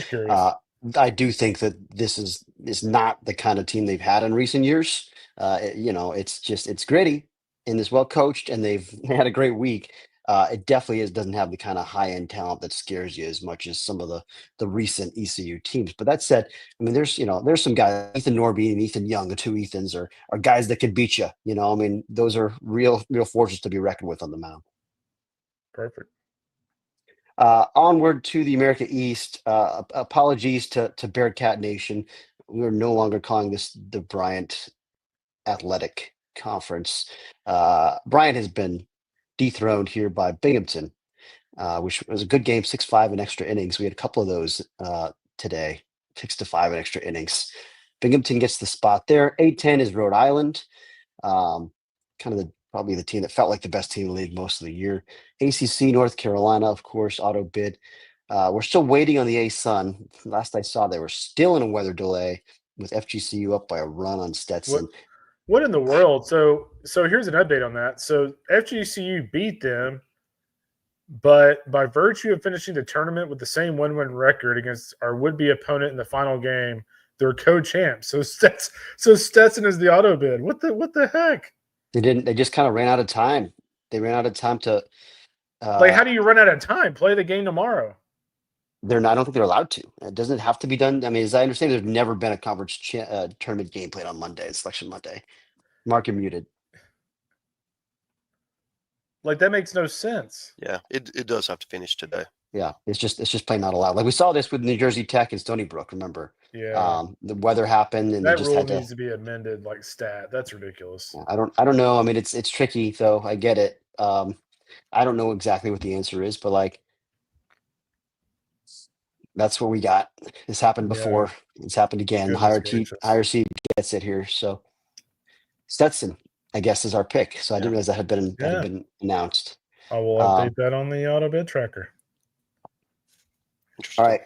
I do think that this is not the kind of team they've had in recent years. It's gritty and it's well coached, and they've had a great week. It definitely doesn't have the kind of high end talent that scares you as much as some of the recent ECU teams. But that said, I mean, there's some guys, Ethan Norby and Ethan Young, the 2 Ethans are guys that could beat you. I mean, those are real forces to be reckoned with on the mound. Perfect. Onward to the America East. Apologies to Bearcat Nation. We are no longer calling this the Bryant Athletic Conference. Bryant has been dethroned here by Binghamton, which was a good game, 6-5 in extra innings. We had a couple of those today, 6-5 in extra innings. Binghamton gets the spot there. 8-10 is Rhode Island. Kind of probably the team that felt like the best team in the league most of the year. ACC, North Carolina, of course, auto bid. We're still waiting on the A-Sun. Last I saw, they were still in a weather delay with FGCU up by a run on Stetson. What in the world? So here's an update on that. So FGCU beat them, but by virtue of finishing the tournament with the same 1-win record against our would-be opponent in the final game, they're co-champs. So Stetson is the auto bid. What the heck? They just kind of ran out of time. They ran out of time to Like, how do you run out of time? Play the game tomorrow. They're not. I don't think they're allowed to. It doesn't have to be done. I mean, as I understand, there's never been a conference tournament game played on Monday, Selection Monday. Mark, you're muted. Like, that makes no sense. Yeah, it does have to finish today. Yeah, it's just plain not allowed. Like we saw this with New Jersey Tech and Stony Brook. Remember? Yeah. The weather happened, and that they just rule had to. needs to be amended, like stat. That's ridiculous. I don't know. I mean, it's tricky though. I get it. I don't know exactly what the answer is, but like that's what we got. This happened before. It's happened again. Goodness Higher seed gets it here. So Stetson, I guess, is our pick. So I didn't realize that had been announced. I will update that on the auto bid tracker. All right.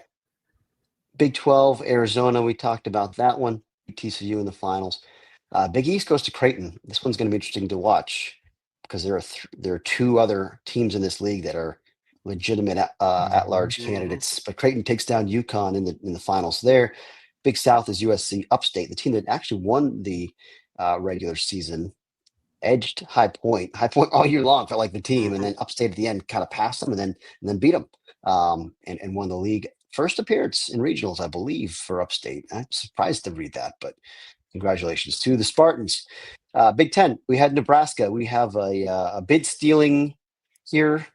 Big 12, Arizona. We talked about that one. TCU in the finals. Big East goes to Creighton. This one's going to be interesting to watch because there are two other teams in this league that are legitimate at-large candidates. But Creighton takes down UConn in the finals there. Big South is USC Upstate, the team that actually won the regular season, edged High Point all year long, felt like the team, and then Upstate at the end kind of passed them and then beat them and won the league. First appearance in regionals, I believe, for Upstate. I'm surprised to read that, but congratulations to the Spartans. Big Ten, we had Nebraska. We have a bid stealing here.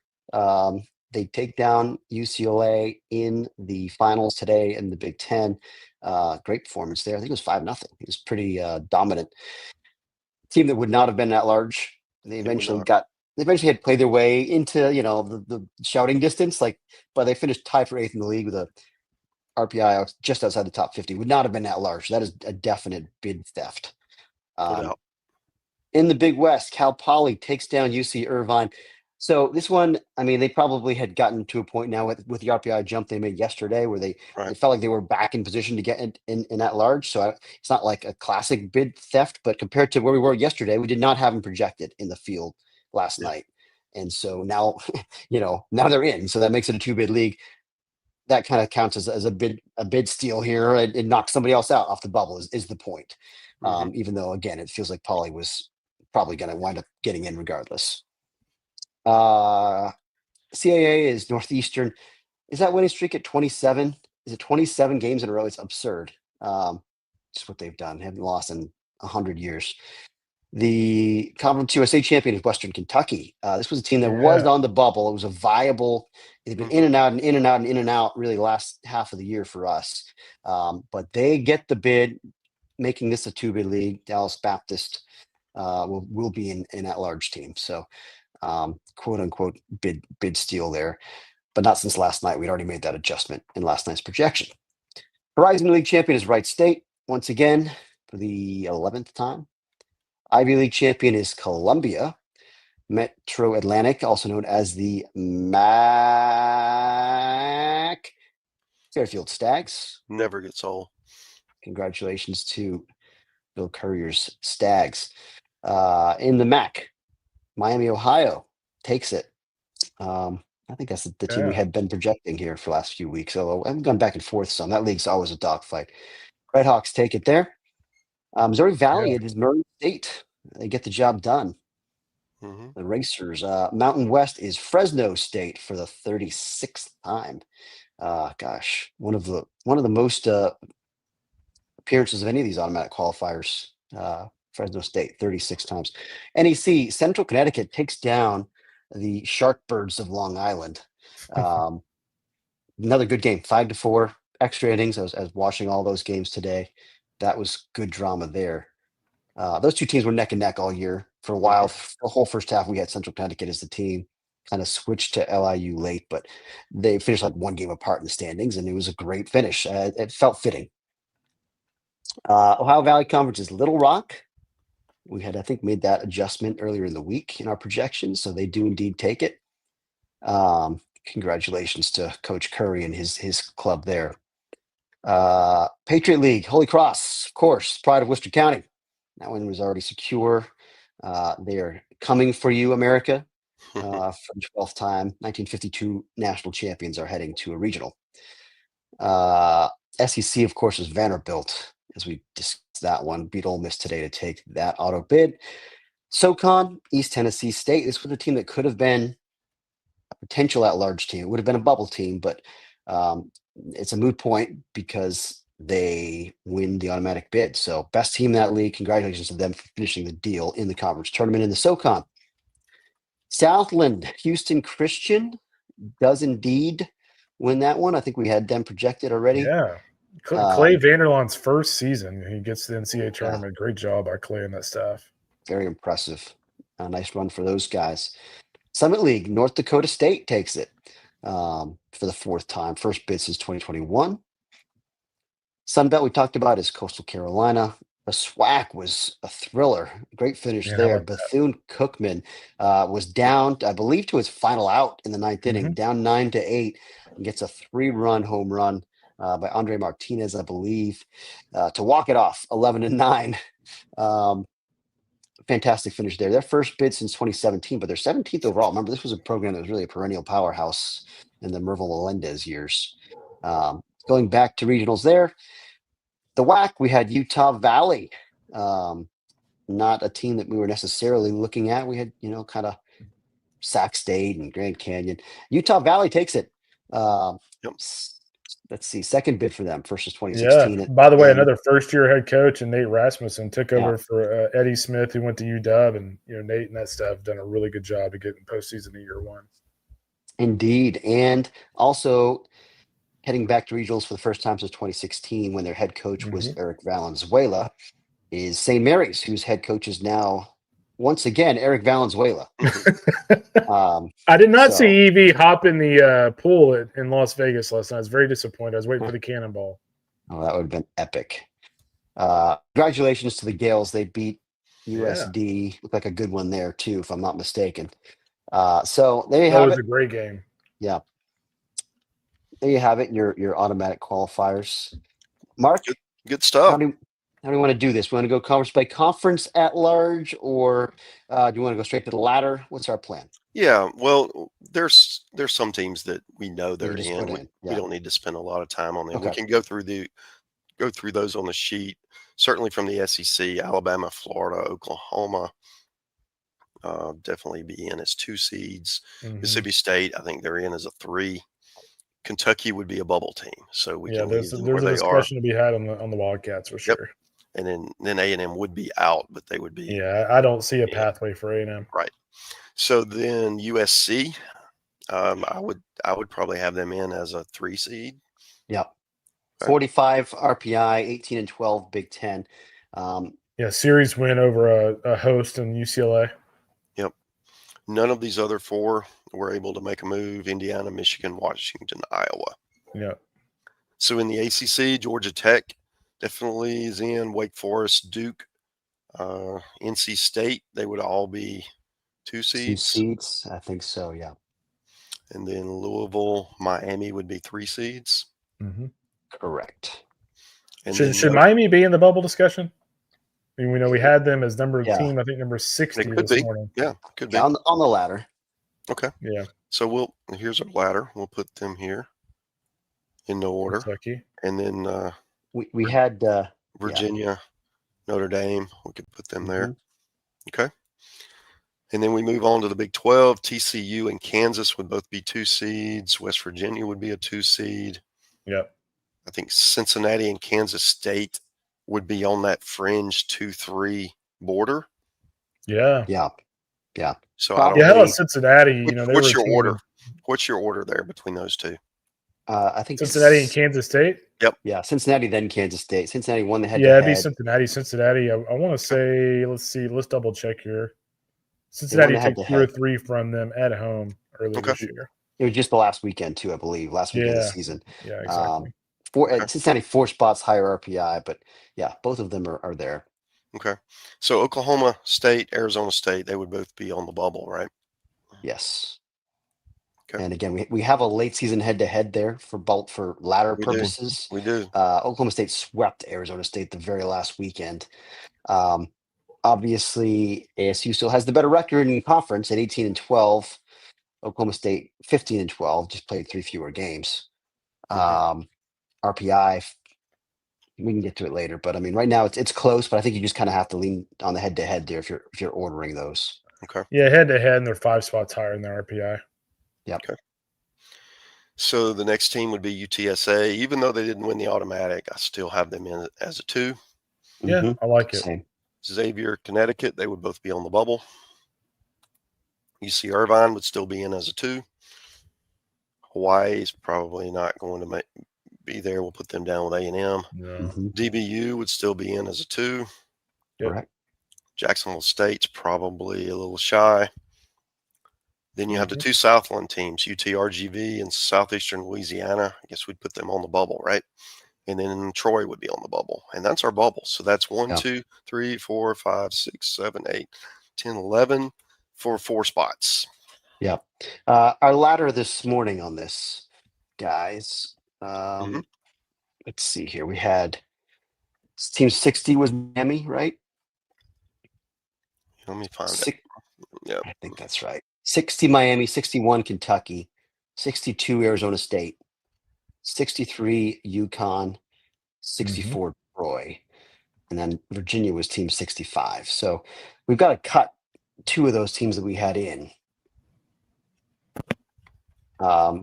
They take down UCLA in the finals today in the Big Ten. Great performance there. I think it was 5-0. It was pretty dominant. Team that would not have been at large. They eventually had played their way into the shouting distance, but they finished tied for 8th in the league with a RPI just outside the top 50. Would not have been at large. That is a definite bid theft. In the Big West, Cal Poly takes down UC Irvine. So this one, I mean, they probably had gotten to a point now with the RPI jump they made yesterday where they felt like they were back in position to get in at large. So it's not like a classic bid theft, but compared to where we were yesterday, we did not have them projected in the field last night. And so now, now they're in. So that makes it a 2-bid league. That kind of counts as a bid steal here and knock somebody else out off the bubble is the point. Even though, again, it feels like Poly was probably going to wind up getting in regardless. CAA is Northeastern. Is that winning streak at 27? Is it 27 games in a row? It's absurd. Just what they've done. They haven't lost in 100 years. The Conference USA champion is Western Kentucky. This was a team that was on the bubble. It was a viable. They've been in and out and in and out and in and out really last half of the year for us. But they get the bid, making this a 2-bid league. Dallas Baptist will be an at-large team. So quote unquote bid steal there, but not since last night. We'd already made that adjustment in last night's projection. Horizon League champion is Wright State once again for the 11th time. Ivy League champion is Columbia. Metro Atlantic, also known as the MAC Fairfield Stags. Never gets old. Congratulations to Bill Courier's Stags. In the MAC, Miami, Ohio takes it. I think that's the team we had been projecting here for the last few weeks. So I've gone back and forth some. That league's always a dogfight. Redhawks take it there. Missouri Valley, it is Murray State. They get the job done. The Racers. Mountain West is Fresno State for the 36th time. Gosh, one of the most appearances of any of these automatic qualifiers. Fresno State 36 times. NEC, Central Connecticut takes down the Sharkbirds of Long Island. Another good game, 5-4, extra innings. I was watching all those games today. That was good drama there. Those two teams were neck and neck all year. For a while, the whole first half, we had Central Connecticut as the team. Kind of switched to LIU late, but they finished like one game apart in the standings, and it was a great finish. It felt fitting. Ohio Valley Conference is Little Rock. We had, I think, made that adjustment earlier in the week in our projections, so they do indeed take it. Congratulations to Coach Curry and his club there. Patriot League, Holy Cross, of course, pride of Worcester County. That one was already secure. They are coming for you, America. For the 12th time, 1952 national champions are heading to a regional. SEC, of course, is Vanderbilt, as we discussed that one. Beat Ole Miss today to take that auto bid. SoCon, East Tennessee State. This was a team that could have been potential at-large team. It would have been a bubble team, but it's a moot point because they win the automatic bid. So best team in that league. Congratulations to them for finishing the deal in the conference tournament in the SoCon. Southland, Houston Christian does indeed win that one. I think we had them projected already. Yeah. Clay Vanderlaan's first season, he gets to the NCAA tournament. Great job by Clay and that staff. Very impressive. A nice run for those guys. Summit League, North Dakota State takes it for the fourth time. First bid since 2021. Sunbelt we talked about is Coastal Carolina. The SWAC was a thriller. Great finish there. Bethune-Cookman was down, I believe, to its final out in the ninth inning, down 9-8, and gets a 3-run home run by Andre Martinez, I believe, to walk it off 11-9. Fantastic finish there. Their first bid since 2017, but they're 17th overall. Remember, this was a program that was really a perennial powerhouse in the Merville Melendez years. Going back to regionals there, the WAC, we had Utah Valley. Not a team that we were necessarily looking at. We had, kind of Sac State and Grand Canyon. Utah Valley takes it. Let's see, second bid for them, first is 2016. Yeah. By the way, another first-year head coach, and Nate Rasmussen took over for Eddie Smith, who went to UW, and Nate and that staff have done a really good job of getting postseason in year one. Indeed, and also heading back to regionals for the first time since 2016, when their head coach was Eric Valenzuela, is St. Mary's, whose head coach is now once again Eric Valenzuela. I did not see EV hop in the pool in Las Vegas last night. I was very disappointed. I was waiting for the cannonball. Oh, that would have been epic. Congratulations to the Gales. They beat USD. Looked like a good one there too, if I'm not mistaken. So there you have it. That was a great game. Yeah. There you have it, your automatic qualifiers. Mark, good stuff. How do you want to do this? We want to go conference by conference at large, or do you want to go straight to the ladder? What's our plan? Yeah, well, there's some teams that we know they're in. We don't need to spend a lot of time on them. Okay. We can go through those on the sheet. Certainly from the SEC, Alabama, Florida, Oklahoma, definitely be in as 2 seeds. Mississippi State, I think they're in as a 3. Kentucky would be a bubble team, so we can leave them where they are. There's a discussion to be had on the Wildcats for sure. And then A&M would be out, but they would be. Yeah, I don't see a pathway for A&M. Right. So then USC, I would probably have them in as a 3 seed. Yep. 45 RPI, 18-12 Big Ten. Series win over a host in UCLA. Yep. None of these other 4 were able to make a move. Indiana, Michigan, Washington, Iowa. Yeah. So in the ACC, Georgia Tech definitely is in. Wake Forest, Duke, NC State, they would all be 2 seeds. 2 seeds, I think so, yeah. And then Louisville, Miami would be 3 seeds. Correct. And should Miami be in the bubble discussion? I mean, we know we had them as team, I think number 60 this morning. Yeah, could be. On the ladder. Okay. Yeah. So here's our ladder. We'll put them here in no order. Kentucky. And then we had Virginia, Notre Dame. We could put them there. Okay. And then we move on to the Big 12. TCU and Kansas would both be 2 seeds. West Virginia would be a 2 seed. Yep. I think Cincinnati and Kansas State would be on that fringe 2-3 border. Yeah. Yeah. Yeah. So how about Cincinnati? What's your order? What's your order there between those 2? I think Cincinnati and Kansas State. Yep. Yeah, Cincinnati then Kansas State. Cincinnati won the head. Yeah, it'd be Cincinnati. I want to say, let's see, let's double check here. Cincinnati took 2 or 3 from them at home earlier this year. It was just the last weekend too, I believe. Last weekend of the season. Yeah, exactly. Cincinnati 4 spots higher RPI, but yeah, both of them are there. Okay. So Oklahoma State, Arizona State, they would both be on the bubble, right? Yes. Okay. And again, we have a late season head-to-head there for ladder purposes. We do. Oklahoma State swept Arizona State the very last weekend. Obviously, ASU still has the better record in conference at 18-12. Oklahoma State 15-12, just played 3 fewer games. RPI, we can get to it later, but I mean, right now it's close. But I think you just kind of have to lean on the head-to-head there if you're ordering those. Okay. Yeah, head-to-head, and they're 5 spots higher in their RPI. Yep. Okay. So the next team would be UTSA. Even though they didn't win the automatic, I still have them in as a 2. Yeah, Mhm. I like it. Same. Xavier, Connecticut, they would both be on the bubble. UC Irvine would still be in as a 2. Hawaii is probably not going to be there. We'll put them down with A&M. No. Mhm. DBU would still be in as a 2. Yep. Correct. Jacksonville State's probably a little shy. Then you have the Mhm. 2 Southland teams, UTRGV and Southeastern Louisiana. I guess we'd put them on the bubble, right? And then Troy would be on the bubble. And that's our bubble. So that's 1, Yeah. 2, 3, 4, 5, 6, 7, 8, 10, 11 for 4 spots. Yeah. Our ladder this morning on this, guys. Mhm. Let's see here. We had team 60 was Miami, right? Let me find it. Six, Yep. I think that's right. 60 Miami, 61 Kentucky, 62 Arizona State, 63 UConn, 64 Troy, and then Virginia was team 65. So we've got to cut 2 of those teams that we had in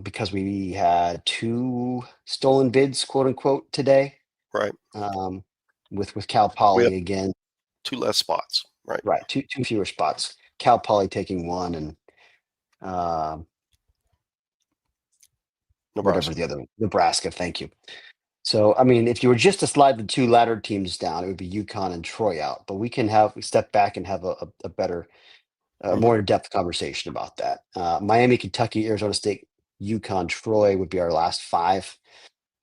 because we had 2 stolen bids, quote unquote, today. Right. With Cal Poly again. 2 less spots. Right. Right. Two fewer spots. Cal Poly taking 1 and Nebraska. whatever the other, Nebraska. Thank you. So, I mean, if you were just to slide the 2 ladder teams down, it would be UConn and Troy out. But we can step back and have a better, more in-depth conversation about that. Miami, Kentucky, Arizona State, UConn, Troy would be our last 5.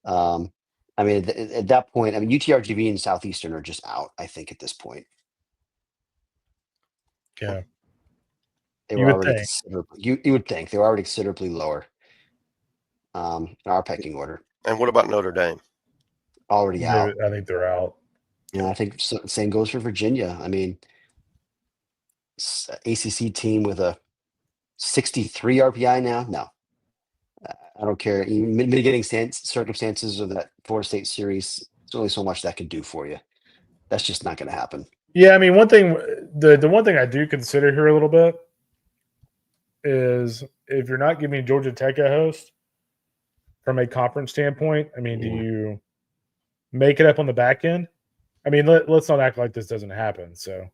I mean, at that point, I mean, UTRGV and Southeastern are just out, I think, at this point. Yeah. They You were would already think. considerably, you would think they were already considerably lower in our pecking order. And what about Notre Dame? Already out. I think they're out. And I think same goes for Virginia. I mean, ACC team with a 63 RPI now. No, I don't care. Even mitigating circumstances of that Florida State series, there's only so much that could do for you. That's just not going to happen. Yeah, I mean, one thing, the one thing I do consider here a little bit is if you're not giving Georgia Tech a host from a conference standpoint, I mean, do you make it up on the back end? I mean, let's not act like this doesn't happen. So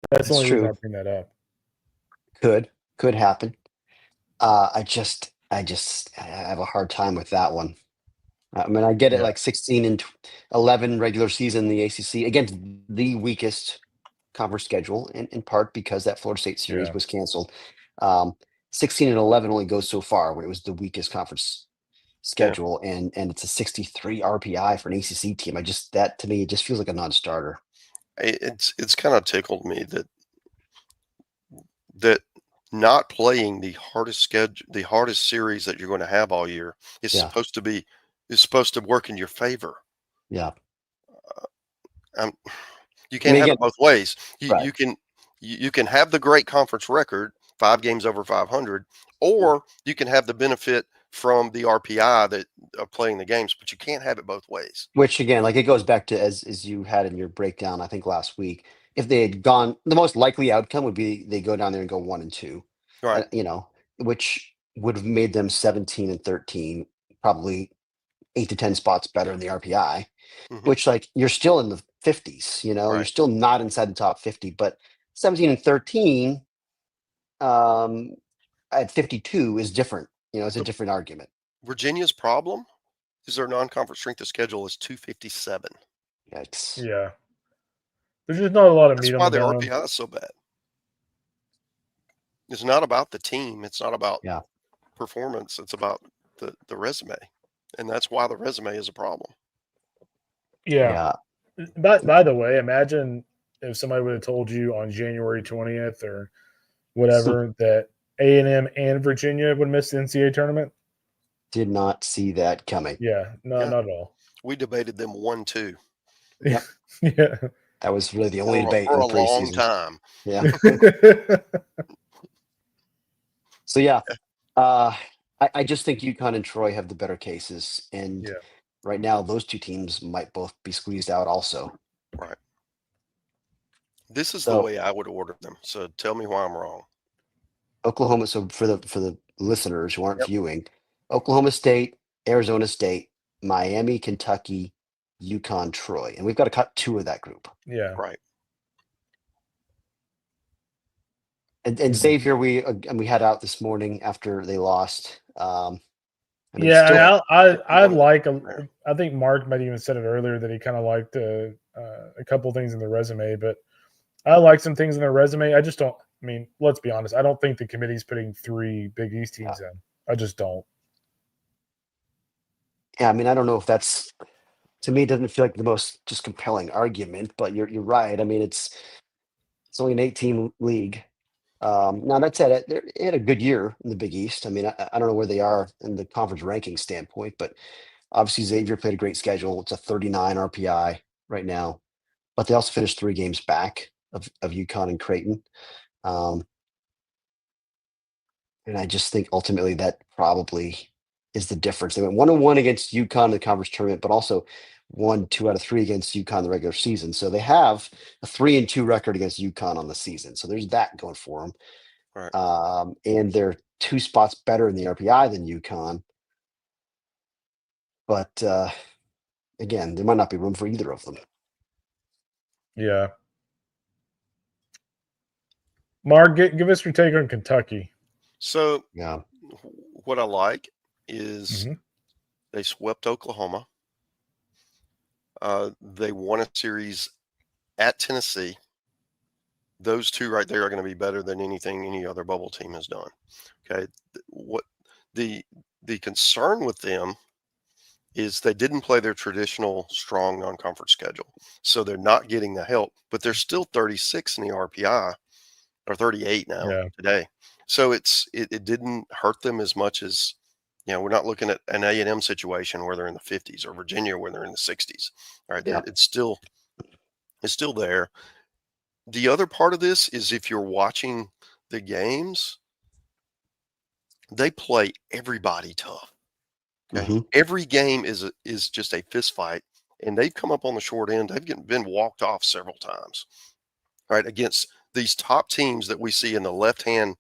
that's the only reason I bring that up. Could happen. I have a hard time with that one. I mean, I get it, like 16 and 11 regular season in the ACC against the weakest conference schedule, in part because that Florida State series was canceled. 16 and 11 only goes so far when it was the weakest conference schedule, and it's a 63 RPI for an ACC team. That to me, it just feels like a non-starter. It's kind of tickled me that not playing the hardest series that you're going to have all year is supposed to work in your favor. Yeah. You can't have it both ways. You can have the great conference record, 5 games over 500, or you can have the benefit from the RPI that of playing the games, but you can't have it both ways. Which again, like it goes back to as you had in your breakdown, I think last week, if they had gone, the most likely outcome would be they go down there and go 1 and 2, right? Which would have made them 17 and 13, probably 8 to 10 spots better in the RPI. Which, like, you're still in the 50s. You're still not inside the top 50, but 17 and 13 at 52 is different. It's a different argument. Virginia's problem is their non-conference strength of schedule is 257. Yikes. Yeah. There's just not a lot of meat on the bone. That's why the RPI is so bad. It's not about the team. It's not about performance. It's about the resume. And that's why the resume is a problem. Yeah. By the way, imagine if somebody would have told you on January 20th or whatever that A&M and Virginia would miss the NCAA tournament. Did not see that coming. Yeah, not at all. We debated them 1-2. Yep. Yeah. That was really the only debate for in a long time. Yeah. So I just think UConn and Troy have the better cases, and right now those 2 teams might both be squeezed out also. Right. This is the way I would order them. So tell me why I'm wrong. Oklahoma. So for the listeners who aren't viewing, Oklahoma State, Arizona State, Miami, Kentucky, UConn, Troy. And we've got to cut 2 of that group. Yeah. Right. And Xavier, we had out this morning after they lost. Yeah, I like there. I think Mark might even said it earlier that he kind of liked a couple things in the resume, but I like some things in their resume. I just don't. I mean, let's be honest. I don't think the committee's putting 3 Big East teams in. I just don't. Yeah, I mean, I don't know if that's, to me, it doesn't feel like the most just compelling argument, but you're right. I mean, it's only an 8-team league. Now that said, they had a good year in the Big East. I mean, I don't know where they are in the conference ranking standpoint, but obviously Xavier played a great schedule. It's a 39 RPI right now, but they also finished 3 games back of UConn and Creighton. And I just think ultimately that probably is the difference. They went 1-1 against UConn in the conference tournament, but also won 2 out of 3 against UConn in the regular season. So they have a 3-2 record against UConn on the season. So there's that going for them. Right. And they're 2 spots better in the RPI than UConn. But again, there might not be room for either of them. Yeah. Mark, give us your take on Kentucky. So Yeah, what I like is they swept Oklahoma. They won a series at Tennessee. Those 2 right there are going to be better than anything any other bubble team has done. Okay. What the concern with them is they didn't play their traditional strong non-conference schedule. So they're not getting the help, but they're still 36 in the RPI, or 38 now today. So it didn't hurt them as much as, we're not looking at an A&M situation where they're in the 50s, or Virginia where they're in the 60s. All right. Yeah. It's still there. The other part of this is, if you're watching the games, they play everybody tough. Okay. Every game is just a fist fight, and they've come up on the short end. They've been walked off several times, right, against these top teams that we see in the left hand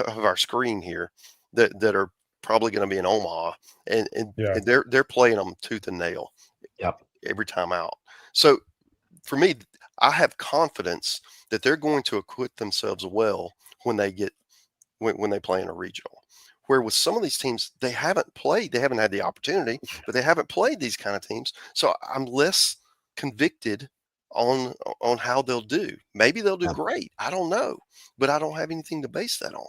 of our screen here, that are probably going to be in Omaha, and they're playing them tooth and nail every time out. So for me, I have confidence that they're going to acquit themselves well when they play in a regional. Where with some of these teams, they haven't had the opportunity, but they haven't played these kind of teams. So I'm less convicted on how they'll do. Maybe they'll do great. I don't know, but I don't have anything to base that on.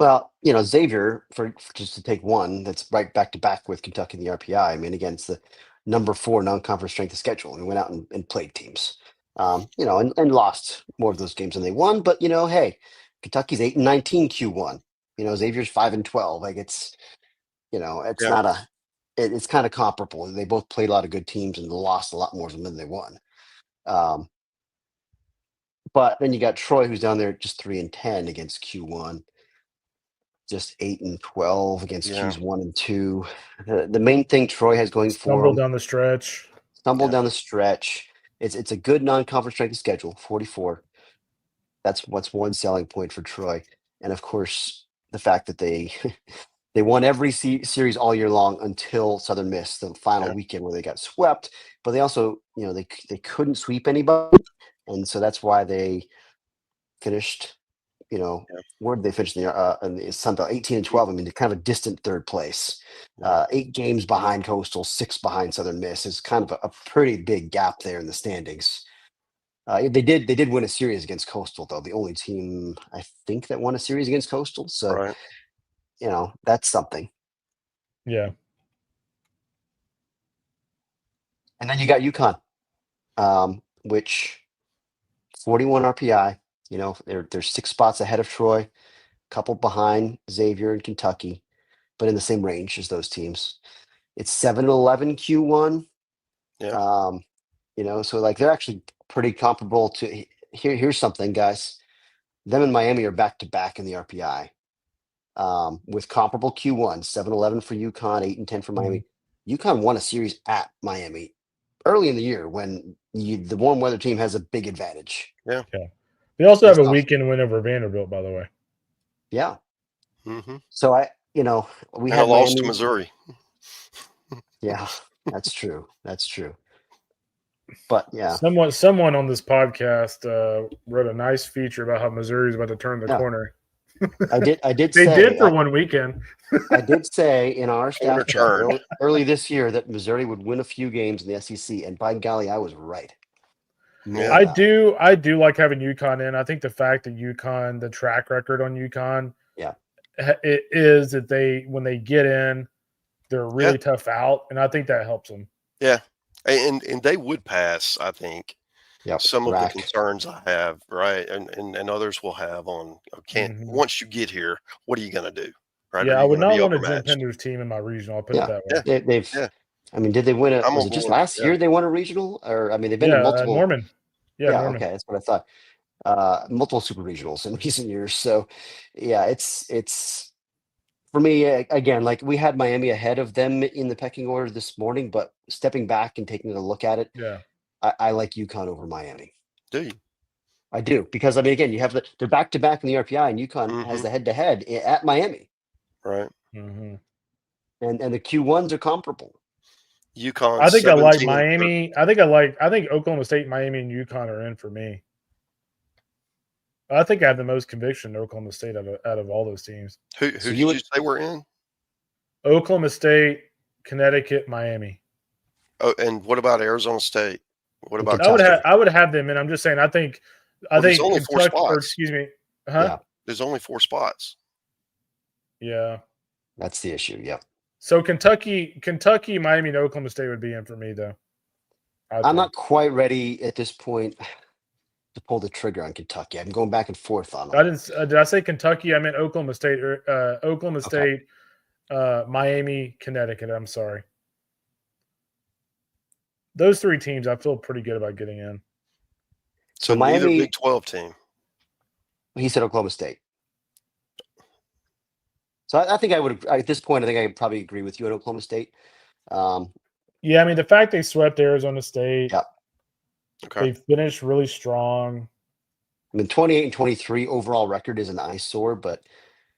Well, Xavier, for just to take one, that's right back to back with Kentucky in the RPI. I mean, again, it's the number 4 non-conference strength of schedule, and went out and played teams, and lost more of those games than they won. But hey, Kentucky's 8-19 Q1. Xavier's 5-12. Like it's not it's kind of comparable. They both played a lot of good teams and lost a lot more of them than they won. But then you got Troy, who's down there just 3-10 against Q1. Just 8-12 against Q's 1 and 2. The main thing Troy has going for them, down the stretch. Stumbled down the stretch. It's a good non-conference strength schedule, 44. That's what's one selling point for Troy, and of course the fact that they they won every series all year long until Southern Miss, the final weekend where they got swept. But they also, they couldn't sweep anybody, and so that's why they finished. Where did they finish in the Sun Belt? 18-12. I mean, kind of a distant 3rd place. 8 games behind Coastal, 6 behind Southern Miss. Is kind of a pretty big gap there in the standings. They did win a series against Coastal, though. The only team I think that won a series against Coastal. So, that's something. Yeah. And then you got UConn, which 41 RPI. They're 6 spots ahead of Troy, a couple behind Xavier and Kentucky, but in the same range as those teams. It's 7-11 Q1. So like they're actually pretty comparable to here's something, guys. Them and Miami are back to back in the RPI. With comparable Q1, 7-11 for UConn, 8-10 for Miami. UConn won a series at Miami early in the year when the warm weather team has a big advantage. They also have a weekend win over Vanderbilt, by the way. Yeah. Mm-hmm. So we And a had loss to Miami. Missouri. Yeah, that's true. That's true. But yeah, Someone on this podcast wrote a nice feature about how Missouri is about to turn the Yeah. corner. I did They say did for one weekend. I did say in our Corner staff chat turn. early this year that Missouri would win a few games in the SEC, and by golly, I was right. Yeah. I do like having UConn in. I think the fact that UConn, the track record on UConn, Yeah. it is that when they get in, they're really tough out, and I think that helps them. Yeah, and they would pass, I think. Yep. Some of the Rack. concerns I have, right, and others will have on once you get here, what are you going to do, right? Yeah, Are I you would going to not be want a Jim overmatched? Penders team in my regional. I'll put Yeah. it that way. Yeah, They've. yeah. I mean, did they win I'm was on it just board. last Yeah. year they won a regional? Or I mean, they've been in multiple. Norman. Yeah, Norman. Okay, that's what I thought. Multiple super regionals in recent years. So, yeah, it's for me again. Like we had Miami ahead of them in the pecking order this morning, but stepping back and taking a look at it, Yeah. I like UConn over Miami. Do you? I do, because I mean, again, you have they're back to back in the RPI, and UConn has the head to head at Miami, right? Mm-hmm. and the Q1s are comparable. UConn. I think I like Miami. I think Oklahoma State, Miami, and UConn are in for me. I think I have the most conviction in Oklahoma State out of all those teams. Who did you say were in? Oklahoma State, Connecticut, Miami. Oh, and what about Arizona State? What about Kentucky? I would have them in. I'm just saying. I think there's only Kentucky, 4 spots. or excuse me. Huh? Yeah. There's only 4 spots. Yeah. That's the issue. Yeah. So Kentucky, Miami, and Oklahoma State would be in for me, though. I'm not quite ready at this point to pull the trigger on Kentucky. I'm going back and forth on them. Did I say Kentucky? I meant Oklahoma State. Oklahoma State, Miami, Connecticut. I'm sorry. Those 3 teams, I feel pretty good about getting in. So Miami, neither Big 12 team. He said Oklahoma State. So I think I would, at this point, I think I would probably agree with you at Oklahoma State. Yeah, I mean, the fact they swept Arizona State. Yeah. Okay. They finished really strong. I mean, 28-23 overall record is an eyesore, but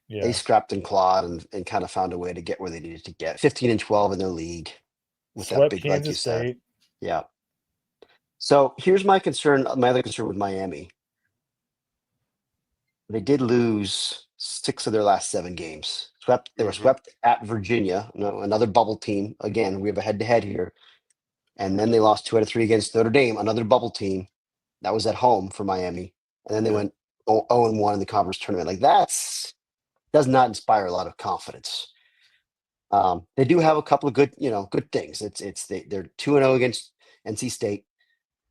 they scrapped and clawed and kind of found a way to get where they needed to get. 15-12 in their league with Swept that big, Kansas like you said. State. Yeah. So here's my concern. My other concern with Miami. They did lose 6 of their last 7 games. They were swept at Virginia, another bubble team. Again, we have a head-to-head here. And then they lost 2 out of 3 against Notre Dame, another bubble team. That was at home for Miami. And then they went 0-1 in the conference tournament. Like does not inspire a lot of confidence. They do have a couple of good things. They're 2-0 against NC State.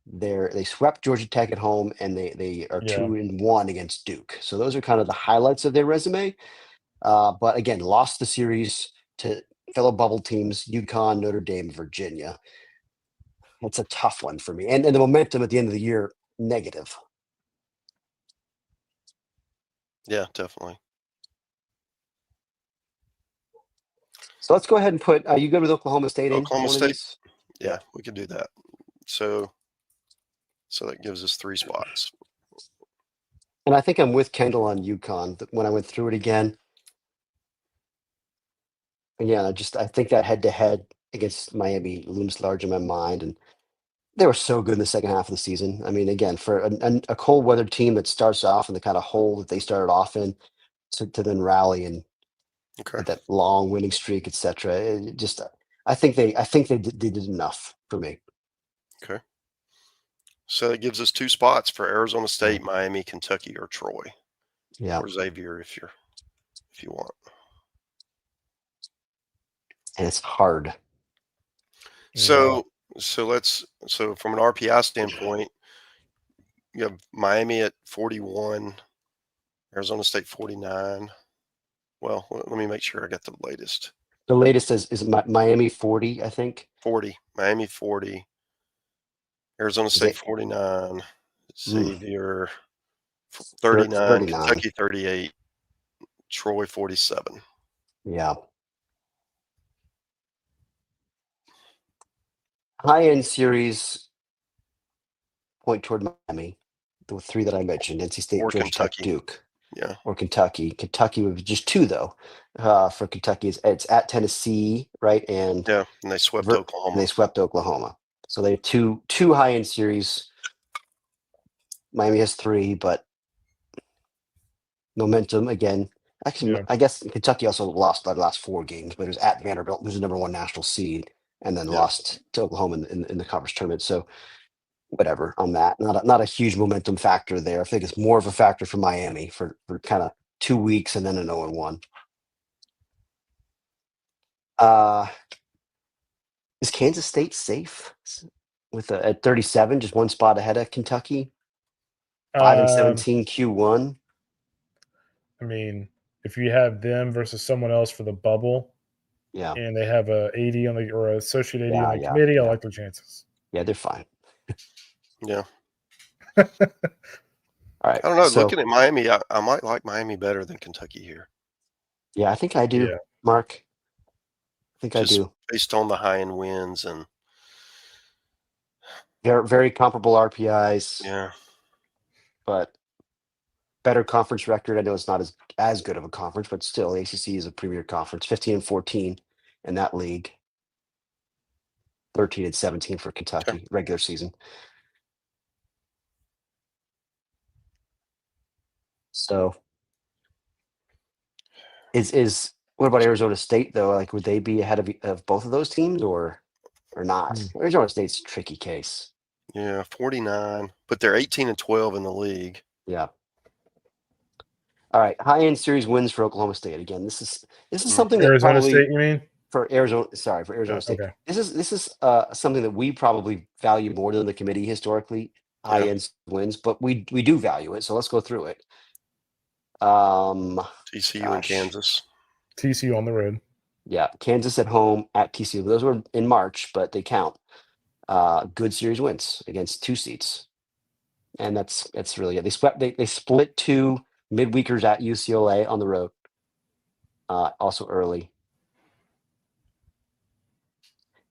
They swept Georgia Tech at home, and they are 2-1 against Duke. So those are kind of the highlights of their resume. But again, lost the series to fellow bubble teams, UConn, Notre Dame, Virginia. It's a tough one for me. And the momentum at the end of the year, negative. Yeah, definitely. So let's go ahead and put, you good with Oklahoma State? Oklahoma State. Yeah, we could do that. So that gives us 3 spots. And I think I'm with Kendall on UConn. When I went through it again, I think that head-to-head against Miami looms large in my mind. And they were so good in the second half of the season. I mean, again, for a cold weather team that starts off in the kind of hole that they started off in, to then rally and that long winning streak, etc. I think they did enough for me. Okay. So it gives us 2 spots for Arizona State, Miami, Kentucky, or Troy. Yeah. Or Xavier if you want. And it's hard. So from an RPI standpoint, you have Miami at 41, Arizona State 49. Well, let me make sure I got the latest. The latest is Miami 40, I think. 40, Miami 40, Arizona State 49, Xavier 39, Kentucky 38, Troy 47. Yeah. High-end series point toward Miami, the 3 that I mentioned, NC State, Georgia Tech, Duke. Yeah. or Kentucky. Kentucky would be just 2 though. For Kentucky, it's at Tennessee, right? And Yeah. And they swept and Oklahoma. they swept Oklahoma. So they have two high-end series. Miami has 3, but momentum again. Actually, Yeah. I guess Kentucky also lost the last 4 games, but it was at Vanderbilt, who's the number 1 national seed, and then Yeah. lost to Oklahoma in the conference tournament. So whatever on that. Not a huge momentum factor there. I think it's more of a factor for Miami for kind of 2 weeks and then an 0-1. Is Kansas State safe with at 37, just 1 spot ahead of Kentucky? 5-17 Q1. I mean, if you have them versus someone else for the bubble, Yeah, and they have a 80 on the or an associate 80 on the yeah, committee, I yeah. like their chances. Yeah, they're fine. Yeah. All right. I don't know. So Looking at Miami, I might like Miami better than Kentucky here. yeah, I think I do, Yeah. Mark. I think I Just do. based on the high end wins and Very, very comparable RPIs, yeah. but better conference record. I know it's not as good of a conference, but still, ACC is a premier conference. 15-14 in that league. 13-17 for Kentucky regular season. So, is what about Arizona State though? Like, would they be ahead of both of those teams or not? Arizona State's a tricky case. Yeah, 49, but they're 18-12 in the league. Yeah. All right, high-end series wins for Oklahoma State. Again, this is something that Arizona probably State, you mean? for Arizona. Sorry, for Arizona State. Okay. This is something that we probably value more than the committee historically. High-end wins, but we do value it. So let's go through it. TCU and Kansas. TCU on the road. Yeah, Kansas at home at TCU. Those were in March, but they count. Good series wins against 2 seeds, and that's really it. They split 2 midweekers at UCLA on the road. Also early,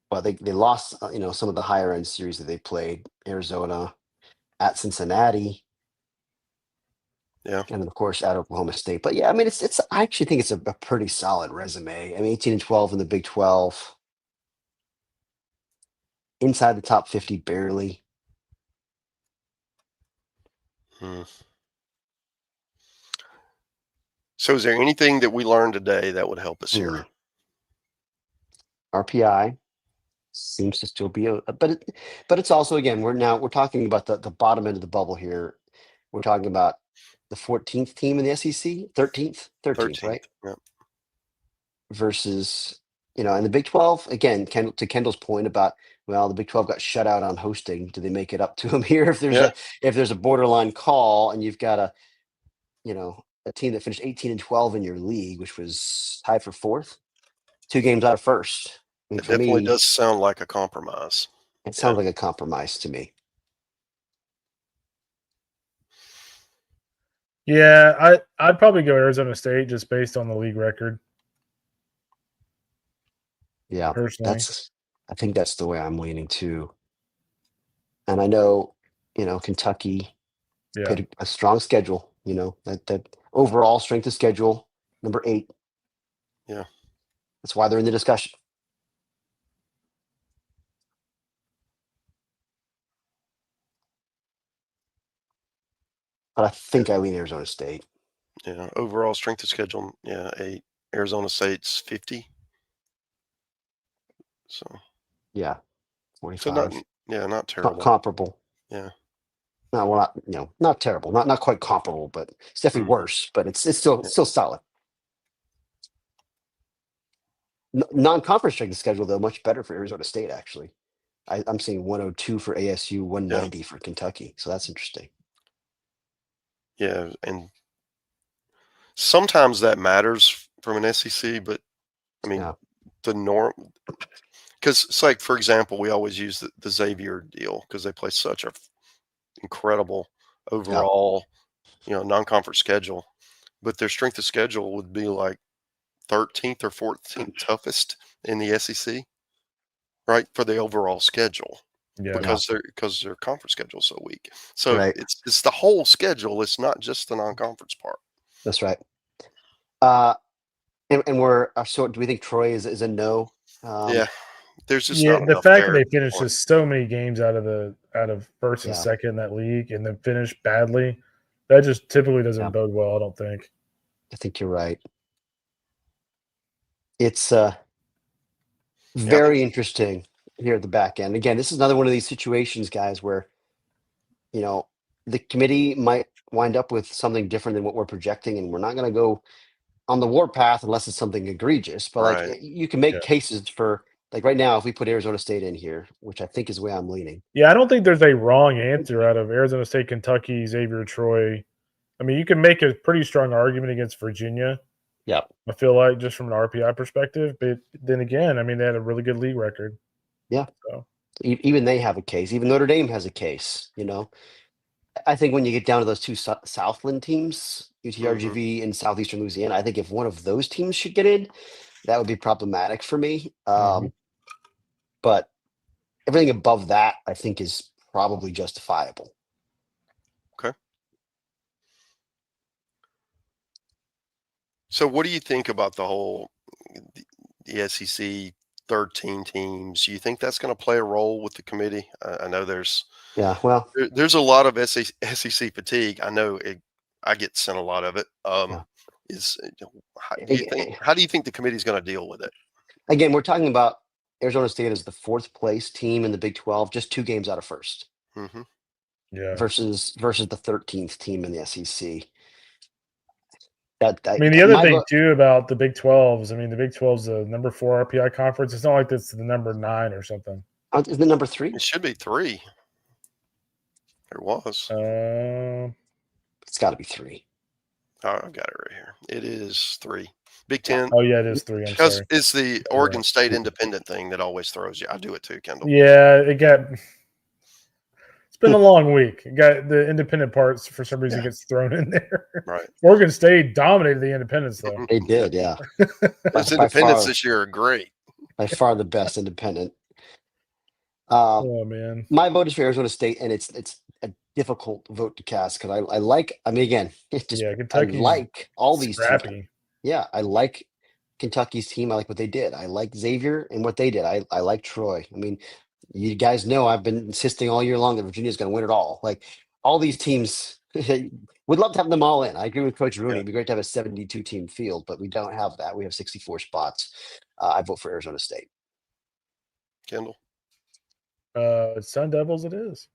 but they lost. Some of the higher end series that they played. Arizona at Cincinnati. Yeah. And then of course at Oklahoma State. But yeah, I mean it's I actually think it's a pretty solid resume. I mean 18-12 in the Big 12. Inside the top 50 barely. So is there anything that we learned today that would help us here? RPI seems to still be but it's also, again, we're talking about the bottom end of the bubble here. We're talking about the 14th team in the SEC, 13th, right? Yep. Versus, in the Big 12, again, to Kendall's point about, well, the Big 12 got shut out on hosting. Do they make it up to them here? If there's a borderline call and you've got a team that finished 18-12 in your league, which was tied for 4th, 2 games out of first. I mean, It for definitely me, does sound like a compromise. it sounds like a compromise to me. Yeah, I'd probably go Arizona State just based on the league record. Yeah, personally, I think that's the way I'm leaning too. And I know, Kentucky played a strong schedule. That overall strength of schedule, number 8. Yeah, that's why they're in the discussion. But I think I lean Arizona State. Yeah, overall strength of schedule, 8. Arizona State's 50. So yeah, 45. So not terrible. Comparable. Yeah. No, well, not terrible. Not quite comparable, but it's definitely worse. But it's still solid. Non-conference strength of schedule though, much better for Arizona State actually. I'm seeing 102 for ASU, 190 for Kentucky. So that's interesting. Yeah, and sometimes that matters from an SEC, but I mean the norm, because it's like, for example, we always use the Xavier deal because they play such a incredible overall, non-conference schedule, but their strength of schedule would be like 13th or 14th toughest in the SEC, right, for the overall schedule. Yeah, because their conference schedule is so weak. So right. it's the whole schedule. It's not just the non-conference part. That's right. And we're so. Do we think Troy is a no? Yeah, there's just Yeah, not the enough fact that there. they finished just so many games out of first and Yeah. second in that league, and then finished badly, that just typically doesn't Yeah. bode well. I don't think. I think you're right. It's Yeah, I very think interesting here at the back end. Again, this is another one of these situations, guys, where the committee might wind up with something different than what we're projecting, and we're not going to go on the warpath unless it's something egregious. But like right. you can make Yeah. cases for like right now, if we put Arizona State in here, which I think is the way I'm leaning. Yeah, I don't think there's a wrong answer out of Arizona State, Kentucky, Xavier, Troy. I mean, you can make a pretty strong argument against Virginia. Yeah. I feel like just from an RPI perspective, but then again, I mean, they had a really good league record. Yeah. So Even they have a case. Even Notre Dame has a case. I think when you get down to those two Southland teams, UTRGV and Southeastern Louisiana, I think if one of those teams should get in, that would be problematic for me. But everything above that, I think, is probably justifiable. Okay. So, what do you think about the whole the SEC 13 teams? Do you think that's going to play a role with the committee? I know there's Yeah, well, there's a lot of SEC fatigue. I know I get sent a lot of it. Yeah. How do you think the committee is going to deal with it? Again, we're talking about Arizona State as the fourth place team in the Big 12, just 2 games out of first. Mm-hmm. yeah, versus the 13th team in the SEC. I I mean, the other thing too about the Big 12 is, I mean, the Big 12 is the number 4 RPI conference. It's not like it's the number 9 or something. Is the number 3? It should be 3. There was. It's got to be 3. Oh, I've got it right here. It is 3. Big 10. Oh yeah, it is 3. I'm Because sorry. it's the Oregon State independent thing that always throws you. I do it too, Kendall. Yeah, it's been a long week. It got the independent parts for some reason gets thrown in there. Right. Oregon State dominated the independents though. They did, yeah. Those independents this year are great. By far the best independent. Oh man. My vote is for Arizona State, and it's a difficult vote to cast because I like. I mean, again, Kentucky's I like all these scrappy. teams. Yeah, I like Kentucky's team. I like what they did. I like Xavier and what they did. I like Troy. I mean, you guys know I've been insisting all year long that Virginia's going to win it all. Like all these teams, we'd love to have them all in. I agree with Coach Rooney. It'd be great to have a 72 team field, but we don't have that. We have 64 spots. I vote for Arizona State. Kendall. Sun Devils it is.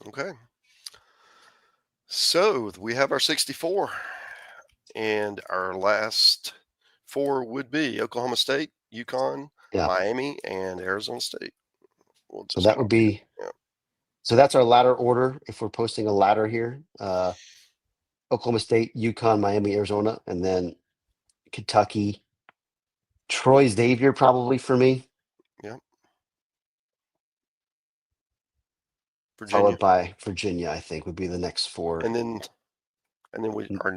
Okay. So we have our 64, and our last 4 would be Oklahoma State, UConn, Miami, and Arizona State. So that would be. So that's our ladder order. If we're posting a ladder here, Oklahoma State, UConn, Miami, Arizona, and then Kentucky, Troy, Xavier, probably for me. Yeah. Virginia. Followed by Virginia, I think would be the next 4. And then our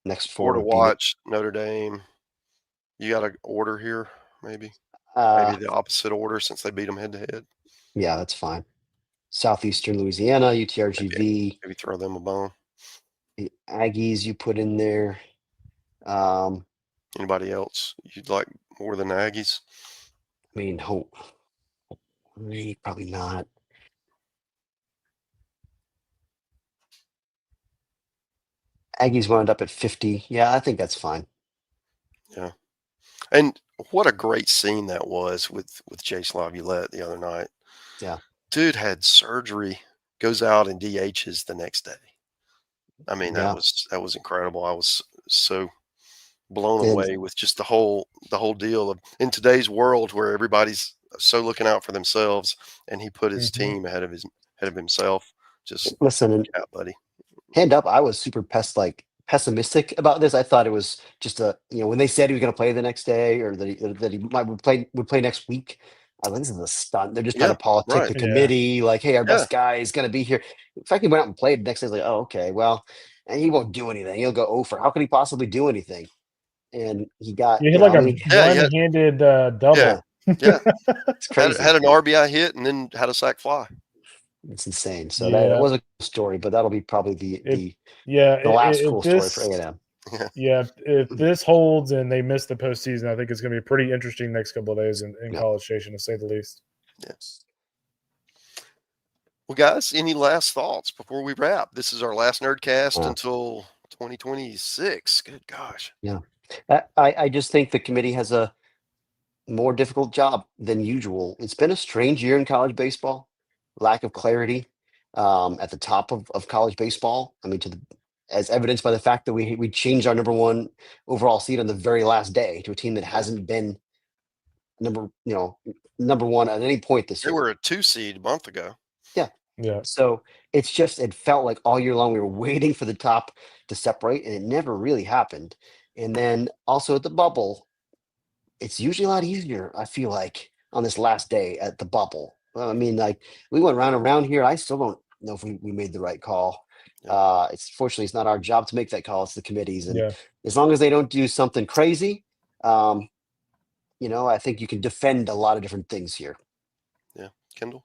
next 4 to watch Notre Dame. You got an order here, maybe? Maybe the opposite order since they beat them head to head. Yeah, that's fine. Southeastern Louisiana, UTRGV. Maybe throw them a bone. The Aggies you put in there. Anybody else you'd like more than the Aggies? I mean, probably not. Aggies wound up at 50. Yeah, I think that's fine. Yeah. And what a great scene that was with Chase Laviolette the other night. Yeah. Dude had surgery, goes out and DHs the next day. I mean, that was incredible. I was so blown away with just the whole deal of in today's world where everybody's so looking out for themselves, and he put his team ahead of himself. Just listen, buddy. Hand up, I was super pessimistic about this. I thought it was just when they said he was going to play the next day or that he would play next week. I think this is a stunt. They're just trying to politic the committee. Like, hey, our best guy is going to be here. In fact, he went out and played the next day. Like, oh, okay, well, and he won't do anything. He'll go over. How could he possibly do anything? And he got a one-handed double. Yeah, it's crazy. Had an RBI hit and then had a sac fly. It's insane. So that was a cool story, but that'll be probably the last cool story for A&M. Yeah, if this holds and they miss the postseason, I think it's going to be a pretty interesting next couple of days in College Station, to say the least. Yes. Well, guys, any last thoughts before we wrap? This is our last NerdCast until 2026. Good gosh. Yeah. I just think the committee has a more difficult job than usual. It's been a strange year in college baseball, lack of clarity at the top of college baseball. I mean, as evidenced by the fact that we changed our number one overall seed on the very last day to a team that hasn't been number one at any point this year. They were a 2 seed a month ago. Yeah. So it felt like all year long we were waiting for the top to separate, and it never really happened. And then also at the bubble, it's usually a lot easier, I feel like, on this last day at the bubble. I mean, like, we went round and round here. I still don't know if we made the right call. Fortunately, it's not our job to make that call. It's the committee's. And as long as they don't do something crazy, I think you can defend a lot of different things here. Yeah. Kendall?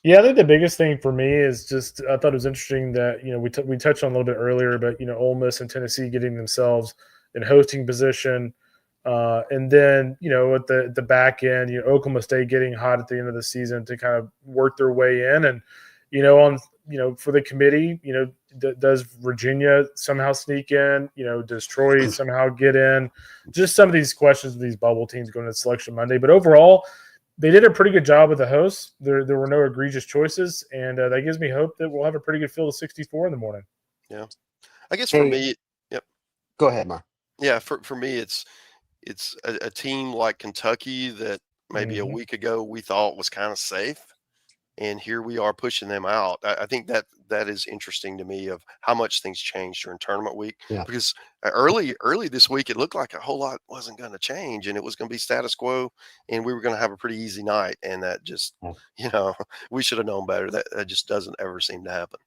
Yeah, I think the biggest thing for me is just, I thought it was interesting that, we touched on a little bit earlier, but, Ole Miss and Tennessee getting themselves in hosting position. And then, at the back end, Oklahoma State getting hot at the end of the season to kind of work their way in. And, for the committee, does Virginia somehow sneak in? Does Troy somehow get in? Just some of these questions of these bubble teams going to Selection Monday. But overall, they did a pretty good job with the hosts. There were no egregious choices, and that gives me hope that we'll have a pretty good field of 64 in the morning. Yeah. I guess for me, yep. Go ahead, Mark. Yeah, for me, it's a team like Kentucky that maybe a week ago we thought was kind of safe, and here we are pushing them out. I think that is interesting to me of how much things changed during tournament week. Because early this week it looked like a whole lot wasn't going to change, and it was going to be status quo, and we were going to have a pretty easy night. And that just, we should have known better. That just doesn't ever seem to happen.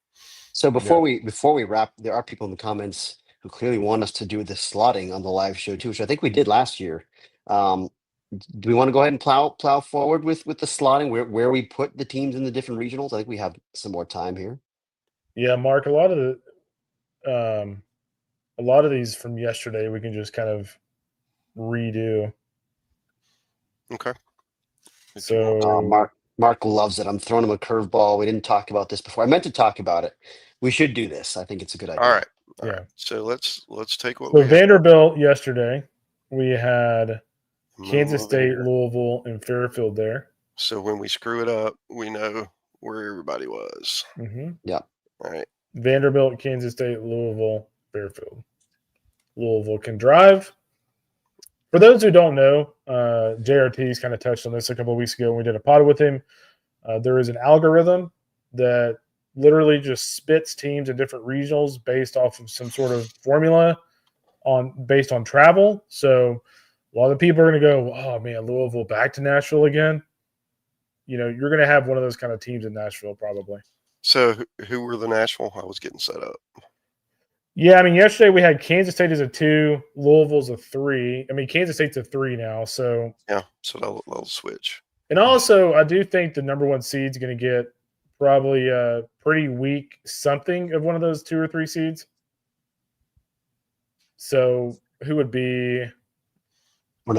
So before we wrap, there are people in the comments who clearly want us to do the slotting on the live show too, which I think we did last year. Do we want to go ahead and plow forward with the slotting where we put the teams in the different regionals? I think we have some more time here. Yeah, Mark, a lot of these from yesterday we can just kind of redo. Okay. So Mark loves it. I'm throwing him a curveball. We didn't talk about this before. I meant to talk about it. We should do this. I think it's a good idea. All right. Yeah. So let's take what we have. Vanderbilt yesterday. We had Kansas State, here. Louisville, and Fairfield there. So when we screw it up, we know where everybody was. Mm-hmm. Yeah. All right. Vanderbilt, Kansas State, Louisville, Fairfield. Louisville can drive. For those who don't know, JRT's kind of touched on this a couple of weeks ago when we did a pod with him. There is an algorithm that literally just spits teams in different regionals based off of some sort of formula based on travel. So a lot of people are going to go, oh, man, Louisville back to Nashville again. You're going to have one of those kind of teams in Nashville probably. So who were the Nashville? I was getting set up. Yeah, I mean, yesterday we had Kansas State as a 2, Louisville's a 3. I mean, Kansas State's a 3 now. So yeah, so they'll switch. And also, I do think the number 1 seed's going to get probably a pretty weak something of one of those 2 or 3 seeds. So who would be?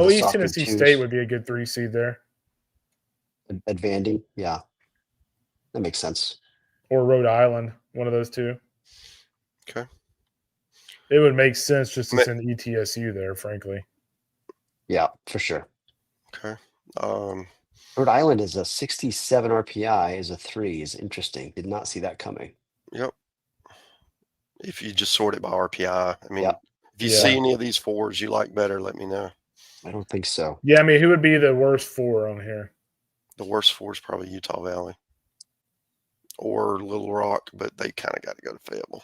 East Tennessee State would be a good 3 seed there. At Vandy, yeah, that makes sense. Or Rhode Island, one of those 2. Okay. It would make sense just to send ETSU there, frankly. Yeah, for sure. Okay. Rhode Island is a 67 RPI is a 3 is interesting. Did not see that coming. Yep. If you just sort it by RPI, I mean, if you Yeah. see any of these 4s you like better, let me know. I don't think so. Yeah, I mean, who would be the worst 4 on here? The worst 4 is probably Utah Valley or Little Rock, but they kind of got to go to Fayetteville.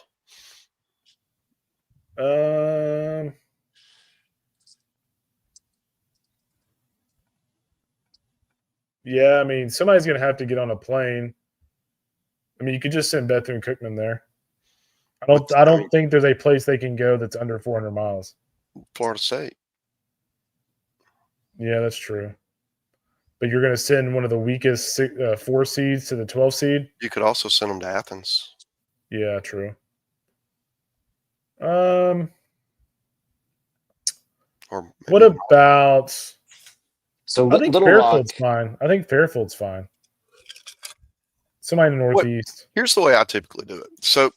Yeah, I mean, somebody's going to have to get on a plane. I mean, you could just send Bethune Cookman there. I don't think there's a place they can go that's under 400 miles. Florida State. Yeah, that's true. but you're going to send one of the weakest 4 seeds to the 12 seed. You could also send them to Athens. Yeah, true. Or What maybe about? So I think Little Rock. Fairfield's fine. I think Fairfield's fine. Somebody in the Northeast. Here's the way I typically do it. So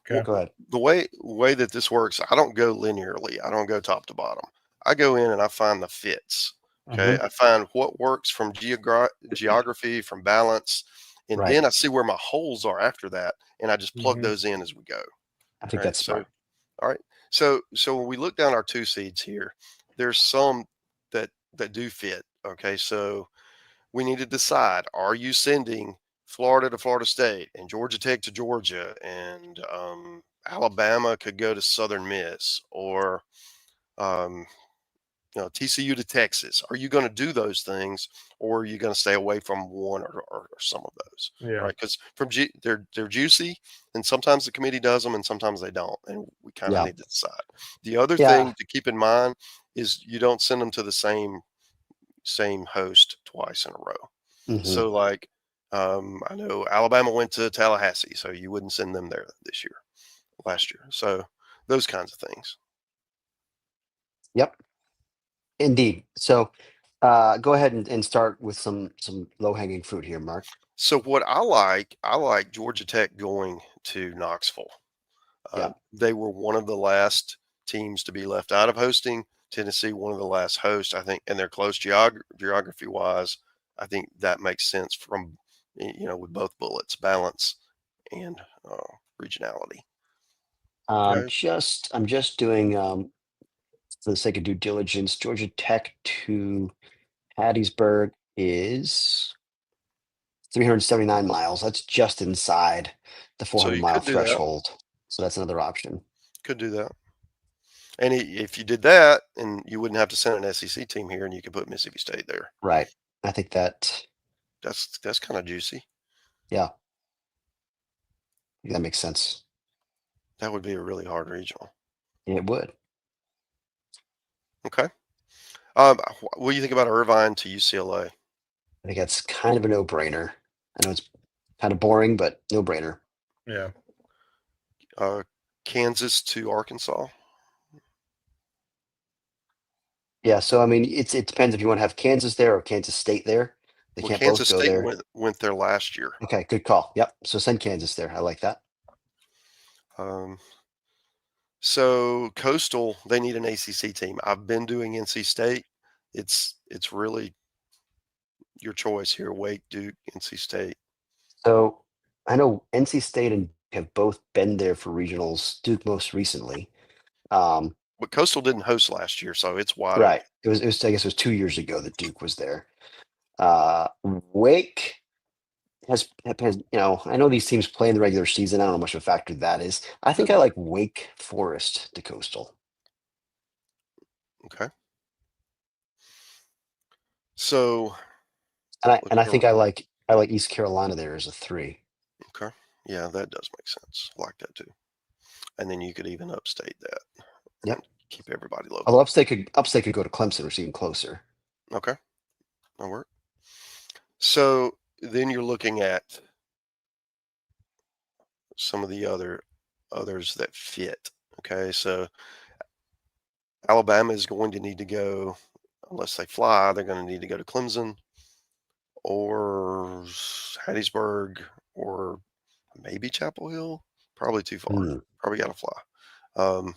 Okay. Go ahead. the way that this works, I don't go linearly. I don't go top to bottom. I go in and I find the fits. Okay. Mhm. I find what works from geography, from balance, and Right. then I see where my holes are after that, and I just plug Mhm. those in as we go. I think All right. that's So smart. all right. So when we look down our 2 seeds here, there's some that do fit. Okay. So we need to decide: are you sending Florida to Florida State and Georgia Tech to Georgia, and Alabama could go to Southern Miss, or um, TCU to Texas? Are you going to do those things, or are you going to stay away from one or some of those? Yeah. Right? Because they're juicy, and sometimes the committee does them, and sometimes they don't, and we kind of Yeah. need to decide. The other Yeah. thing to keep in mind is you don't send them to the same host twice in a row. Mhm. So, like, I know Alabama went to Tallahassee, so you wouldn't send them there last year. So, those kinds of things. Yep. Indeed. So go ahead and start with some low hanging fruit here, Mark. So, what I like Georgia Tech going to Knoxville. Yeah. They were one of the last teams to be left out of hosting. Tennessee, one of the last hosts, I think, and they're close geography wise. I think that makes sense from with both bullets, balance and regionality. I'm Okay. just doing for the sake of due diligence, Georgia Tech to Hattiesburg is 379 miles. That's just inside the So 400 you mile could do that. threshold. So that's another option. Could do that. And if you did that, and you wouldn't have to send an SEC team here, and you could put Mississippi State there. Right. I think that That's kind of juicy. yeah. That makes sense. That would be a really hard regional. It would. Okay. What do you think about Irvine to UCLA? I think that's kind of a no brainer. I know it's kind of boring, but no brainer. Yeah. Kansas to Arkansas. Yeah, so I mean, it depends if you want to have Kansas there or Kansas State there. They Well, can't Kansas both go State there. went there last year. Okay, good call. Yep. So send Kansas there. I like that. So Coastal, they need an ACC team. I've been doing NC State. It's really your choice here: Wake, Duke, NC State. So I know NC State and Duke have both been there for regionals. Duke most recently. But Coastal didn't host last year, so it's wide Right. open. It was I guess it was 2 years ago that Duke was there. Wake has I know these teams play in the regular season. I don't know how much of a factor that is. I think I like Wake Forest to Coastal. Okay. So And I think I like East Carolina there as a 3. Okay. Yeah, that does make sense. I like that too. And then you could even upstate that. Yep. And keep everybody local. Although upstate could go to Clemson, which is even closer. Okay. That'll work. So then you're looking at some of the others that fit. Okay. So Alabama is going to need to go, unless they fly, they're going to need to go to Clemson or Hattiesburg or maybe Chapel Hill. Probably too far. Mm, Probably got to fly.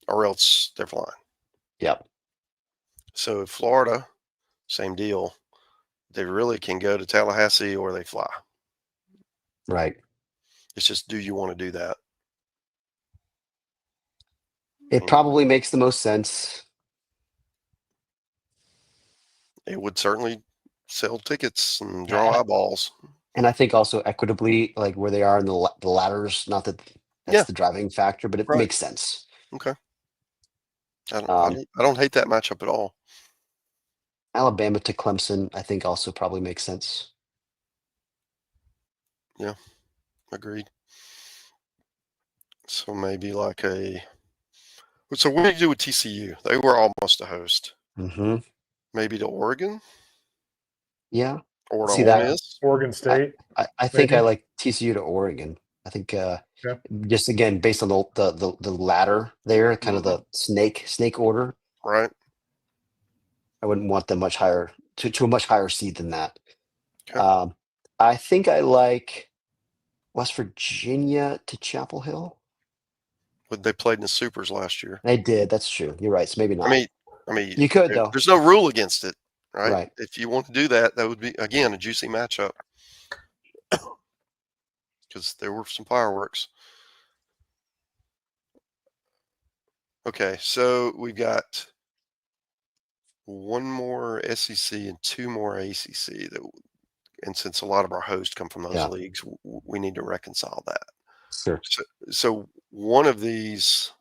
Or else they're flying. yep. So Florida, same deal. They really can go to Tallahassee or they fly. Right. It's just, do you want to do that? It probably makes the most sense. It would certainly sell tickets and draw Yeah. eyeballs. And I think also equitably, like where they are in the ladders, not that that's Yeah. the driving factor, but it Right. makes sense. Okay. I don't hate that matchup at all. Alabama to Clemson, I think also probably makes sense. Yeah. Agreed. So maybe like so what do you do with TCU? They were almost a host. Mm-hmm. Maybe to Oregon? Yeah. or to See Ole that. Miss. Oregon State. I think I maybe. like TCU to Oregon. I think Yeah. just again based on the ladder there, kind of Mhm. the snake order. Right. I wouldn't want them much higher to a much higher seed than that. Okay. I think I like West Virginia to Chapel Hill. But they played in the Supers last year. They did. That's true. You're right. So maybe not. I mean, You could though. there's no rule against it, right? Right. If you want to do that, that would be again a juicy matchup because there were some fireworks. Okay, so we've got one more SEC and two more ACC. And since a lot of our hosts come from those Yeah. leagues, we need to reconcile that. Sure. So one of these,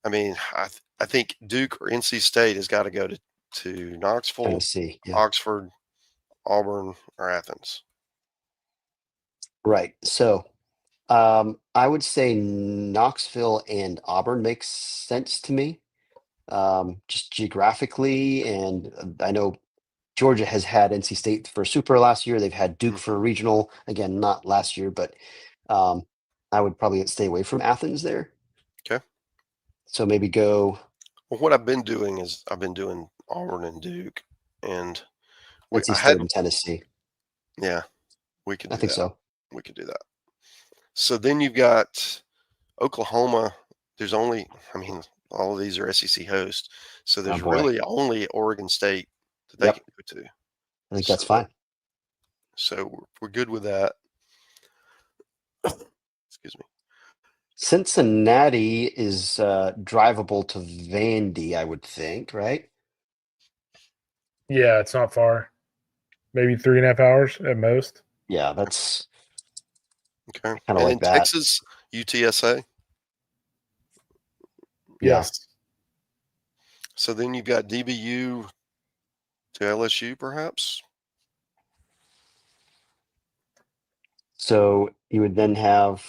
I mean, I think Duke or NC State has got to go to Knoxville, Tennessee. Yeah. Oxford, Auburn, or Athens. Right. So I would say Knoxville and Auburn makes sense to me. Just geographically, and I know Georgia has had NC State for Super last year. They've had Duke for regional. Again, not last year, but I would probably stay away from Athens there. Okay. So maybe go. Well, what I've been doing is I've been doing Auburn and Duke, and NC I State had, and Tennessee. yeah, we could I do think that. so. We could do that. So then you've got Oklahoma. There's only, I mean, all of these are SEC hosts, so there's boy. really only Oregon State that they Yep. can go to. I think that's fine. So we're good with that. Excuse me. Cincinnati is drivable to Vandy, I would think, right? Yeah, it's not far. Maybe 3.5 hours at most. Yeah, that's Okay. kind of And like in that. Texas, UTSA. Yeah. Yes. So then you've got DBU to LSU, perhaps. So you would then have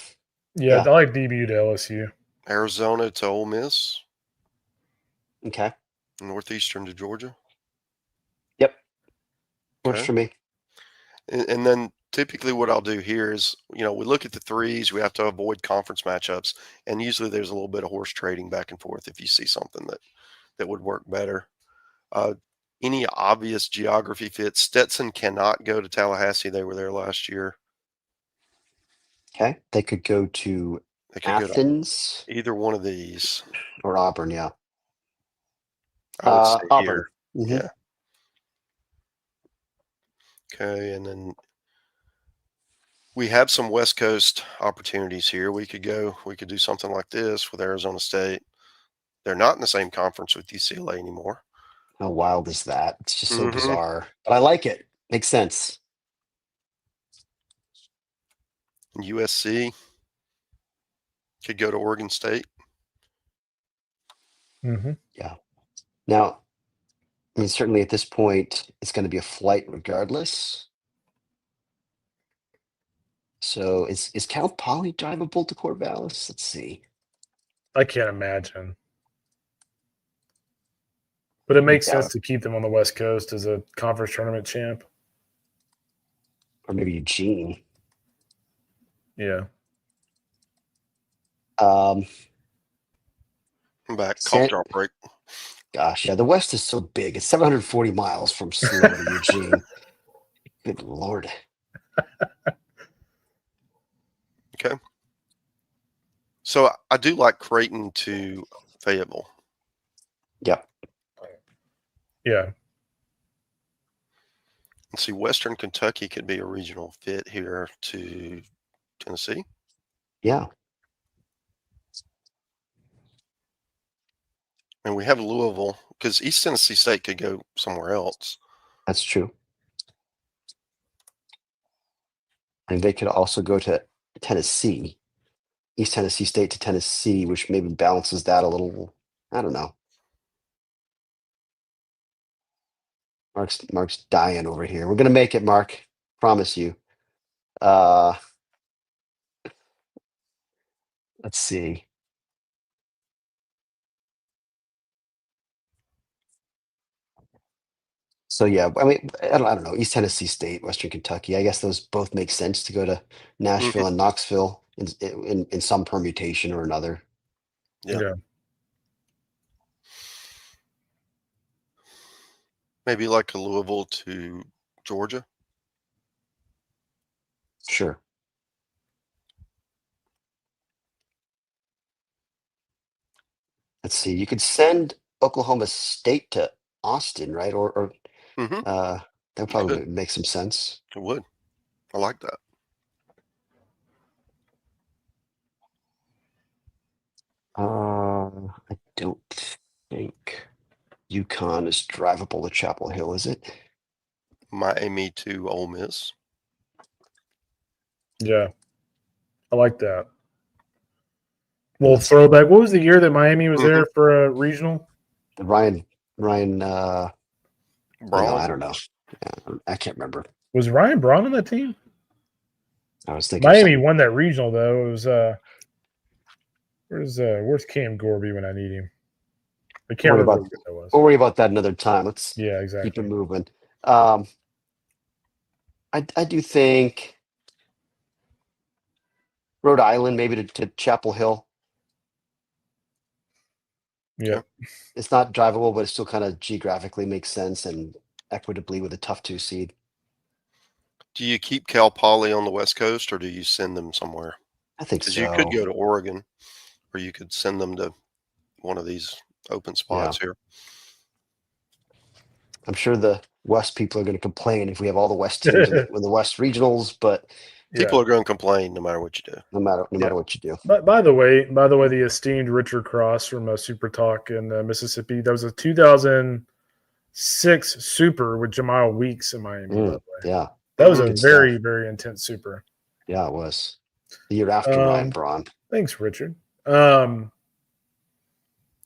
Yeah, Yeah. I like DBU to LSU. Arizona to Ole Miss. Okay. Northeastern to Georgia. Yep. Works Okay. for me. And then typically what I'll do here is, we look at the threes. We have to avoid conference matchups. And usually there's a little bit of horse trading back and forth if you see something that would work better. Any obvious geography fits. Stetson cannot go to Tallahassee. They were there last year. Okay. They could go to They could go Athens to either one of these. or Auburn. Yeah. I would say Auburn. here. Mhm. Yeah. Okay. And then we have some West Coast opportunities here. We could do something like this with Arizona State. They're not in the same conference with UCLA anymore. How wild is that? It's just so Mhm. bizarre. But I like it. Makes sense. USC could go to Oregon State. Mm-hmm. Yeah. Now, I mean, certainly at this point, it's going to be a flight regardless. So is Cal Poly drivable to Corvallis? Let's see. I can't imagine. But it makes Yeah. sense to keep them on the West Coast as a conference tournament champ. Or maybe Eugene. Yeah. Um, I'm back. San- Cough drop break. Gosh, yeah, the West is so big. It's 740 miles from SLO to Eugene. Good Lord. Okay. So I do like Creighton to Fayetteville. Yep. Yeah. And see, Western Kentucky could be a regional fit here to Tennessee. Yeah. And we have Louisville because East Tennessee State could go somewhere else. That's true. And they could also go to Tennessee, East Tennessee State to Tennessee, which maybe balances that a little. I don't know. Mark's dying over here. We're gonna make it, Mark. Promise you. Let's see. So yeah, I mean, I don't know. East Tennessee State, Western Kentucky. I guess those both make sense to go to Nashville and Knoxville in some permutation or another. Yeah. Maybe like a Louisville to Georgia. Sure. Let's see. You could send Oklahoma State to Austin, right? Or Mm-hmm. that would probably make some sense. It would. I like that. I don't think UConn is drivable to Chapel Hill, is it? Miami to Ole Miss. Yeah. I like that. Well, throwback. What was the year that Miami was there for a regional? Ryan Braun. I don't know. I can't remember. Was Ryan Braun on that team? I was thinking Miami won that regional though. It was where's Cam Gorby when I need him? I can't remember what that was. We'll worry about that another time. Let's exactly keep it moving. I do think Rhode Island maybe to Chapel Hill. Yeah. It's not drivable, but it still kind of geographically makes sense and equitably with a tough 2 seed. Do you keep Cal Poly on the West Coast or do you send them somewhere? I think so. Because you could go to Oregon or you could send them to one of these open spots here. I'm sure the West people are going to complain if we have all the West teams in the West regionals, but people are going to complain no matter what you do. No matter what you do. But by the way, the esteemed Richard Cross from Super Talk in Mississippi, that was a 2006 Super with Jamal Weeks in Miami. By the way. Yeah, that was a very, very intense Super. Yeah, it was the year after Ryan Braun. Thanks, Richard.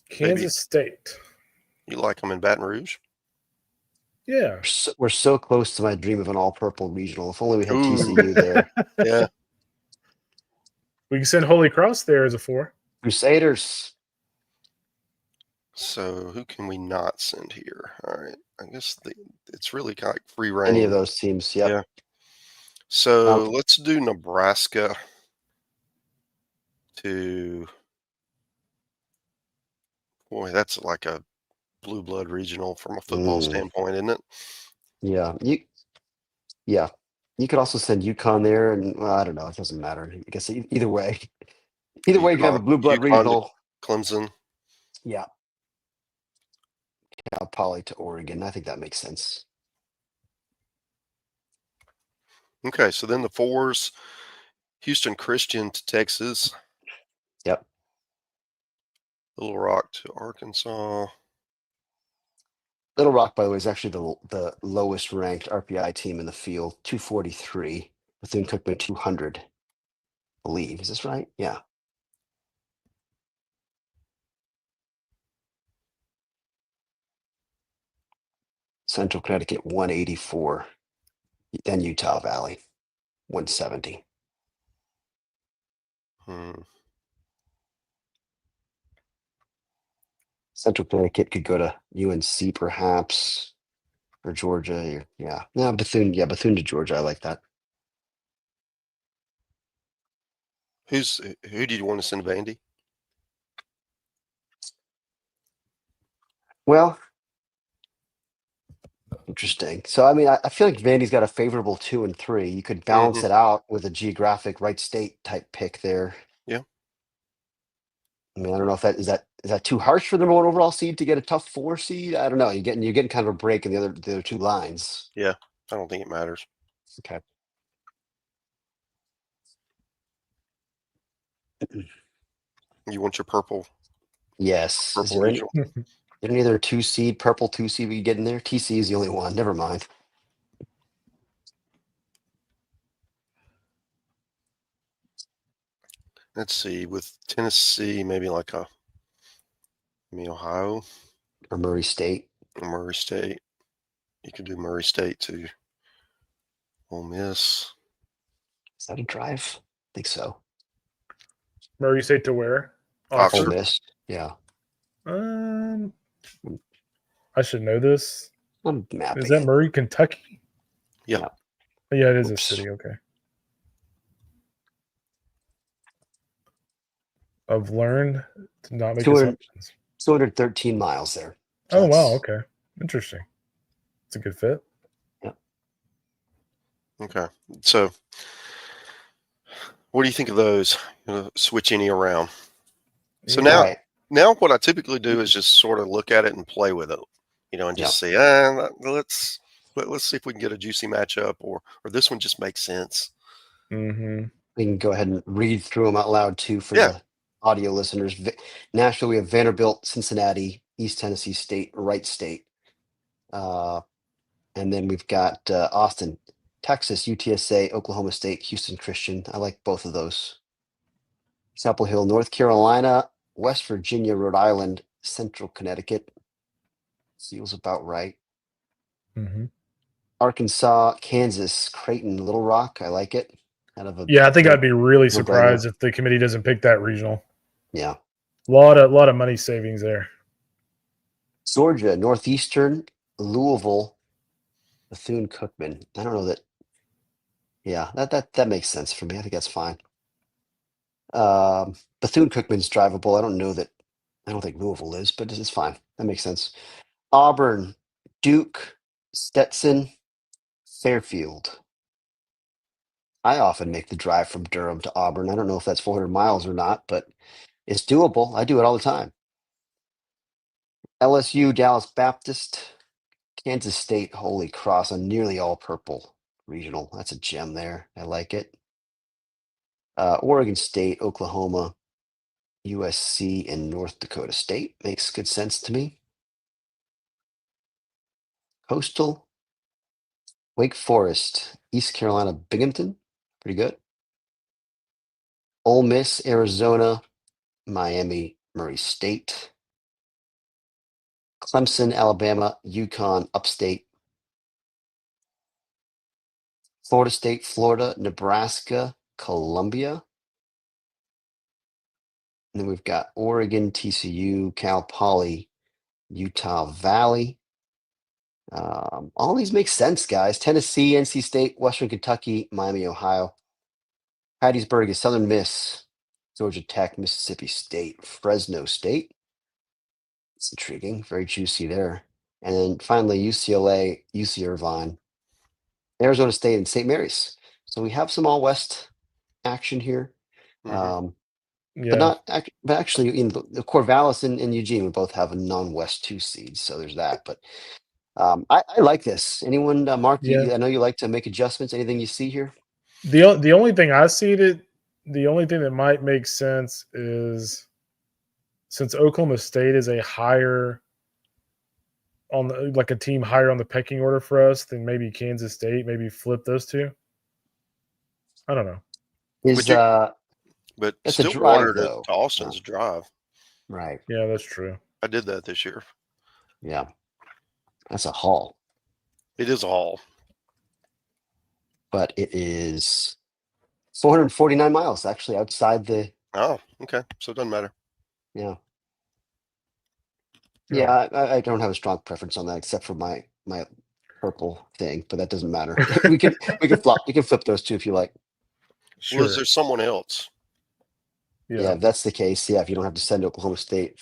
Kansas State. You like them in Baton Rouge? Yeah. We're so close to my dream of an all-purple regional. If only we had TCU there. Yeah. We can send Holy Cross there as a 4. Crusaders. So who can we not send here? All right. I guess it's really kind of like free reign. Any of those teams, Yeah. So let's do Nebraska to boy, that's like a blue blood regional from a football standpoint, isn't it? Yeah. You could also send UConn there, and I don't know. It doesn't matter. I guess either way. Either way, you can have a blue blood regional. Clemson. Yeah. Cal Poly to Oregon. I think that makes sense. Okay, so then the 4s, Houston Christian to Texas. Yep. Little Rock to Arkansas. Little Rock, by the way, is actually the lowest ranked RPI team in the field, 243. Bethune-Cookman 200. I believe. Is this right? Yeah. Central Connecticut 184. Then Utah Valley 170. Central Connecticut could go to UNC perhaps, or Georgia. Yeah. No, Bethune. Yeah, Bethune to Georgia. I like that. Who do you want to send to Vandy? Well, interesting. So, I mean, I feel like Vandy's got a favorable 2 and 3. You could balance it out with a geographic right state type pick there. Yeah. I mean, I don't know if is that too harsh for the number 1 overall seed to get a tough 4 seed? I don't know. You're getting kind of a break in the other 2 lines. Yeah, I don't think it matters. Okay. You want your purple? Yes. Purple regional. Any other 2 seed, purple 2 seed we get in there? TC is the only one. Never mind. Let's see. With Tennessee, maybe like Ohio or Murray State. Murray State. You could do Murray State to Ole Miss. Is that a drive? I think so. Murray State to where? Oxford. Ole Miss. Yeah. I should know this. I'm mapping Is that it. Murray, Kentucky? Yeah. Yeah, it is Oops. a city. Okay. I've learned to not make 200 assumptions. 213 miles there. Oh, wow. that's- Okay. Interesting. It's a good fit. Okay. So, what do you think of those? Switch any around. So Yeah. now what I typically do is just sort of look at it and play with it, and just see, let's see if we can get a juicy matchup, or this one just makes sense. Mm-hmm. We can go ahead and read through them out loud too for Yeah. the audio listeners. Nashville, we have Vanderbilt, Cincinnati, East Tennessee State, Wright State. And then we've got Austin, Texas, UTSA, Oklahoma State, Houston Christian. I like both of those. Chapel Hill, North Carolina, West Virginia, Rhode Island, Central Connecticut. Feels about right. Mm-hmm. Arkansas, Kansas, Creighton, Little Rock. I like it. Kind of a Yeah, I think I'd be really no-brainer. surprised if the committee doesn't pick that regional. Yeah. Lot of money savings there. Georgia, Northeastern, Louisville, Bethune-Cookman. I don't know that. Yeah, that makes sense for me. I think that's fine. Bethune-Cookman's drivable. I don't think Louisville is, but it's fine. That makes sense. Auburn, Duke, Stetson, Fairfield. I often make the drive from Durham to Auburn. I don't know if that's 400 miles or not, but it's doable. I do it all the time. LSU, Dallas Baptist, Kansas State, Holy Cross, a nearly all purple regional. That's a gem there. I like it. Oregon State, Oklahoma, USC, and North Dakota State makes good sense to me. Coastal, Wake Forest, East Carolina, Binghamton, pretty good. Ole Miss, Arizona, Miami, Murray State. Clemson, Alabama, Yukon, Upstate. Florida State, Florida, Nebraska, Columbia. And then we've got Oregon, TCU, Cal Poly, Utah Valley. All these make sense, guys. Tennessee, NC State, Western Kentucky, Miami, Ohio. Hattiesburg is Southern Miss, Georgia Tech, Mississippi State, Fresno State. It's intriguing, very juicy there. And then finally, UCLA, UC Irvine, Arizona State, and St. Mary's. So we have some all West action here. Mhm. Yeah. But actually, the Corvallis and Eugene would both have a non-West 2 seeds. So there's that. But I like this. Anyone, Mark? Yeah. I know you like to make adjustments. Anything you see here? The only thing I see the only thing that might make sense is since Oklahoma State is a higher on the, like a team higher on the pecking order for us than maybe Kansas State, maybe flip those two. I don't know. But It's a Stillwater drive, though. to Austin's a drive. Right. Yeah, that's true. I did that this year. Yeah. That's a haul. It is a haul. But it is 449 miles actually outside the. Oh, okay. So it doesn't matter. Yeah. Yeah. Yeah, I don't have a strong preference on that except for my purple thing, but that doesn't matter. we can flip those two if you like. Sure. Well, is there someone else? Yeah, if that's the case. Yeah, if you don't have to send Oklahoma State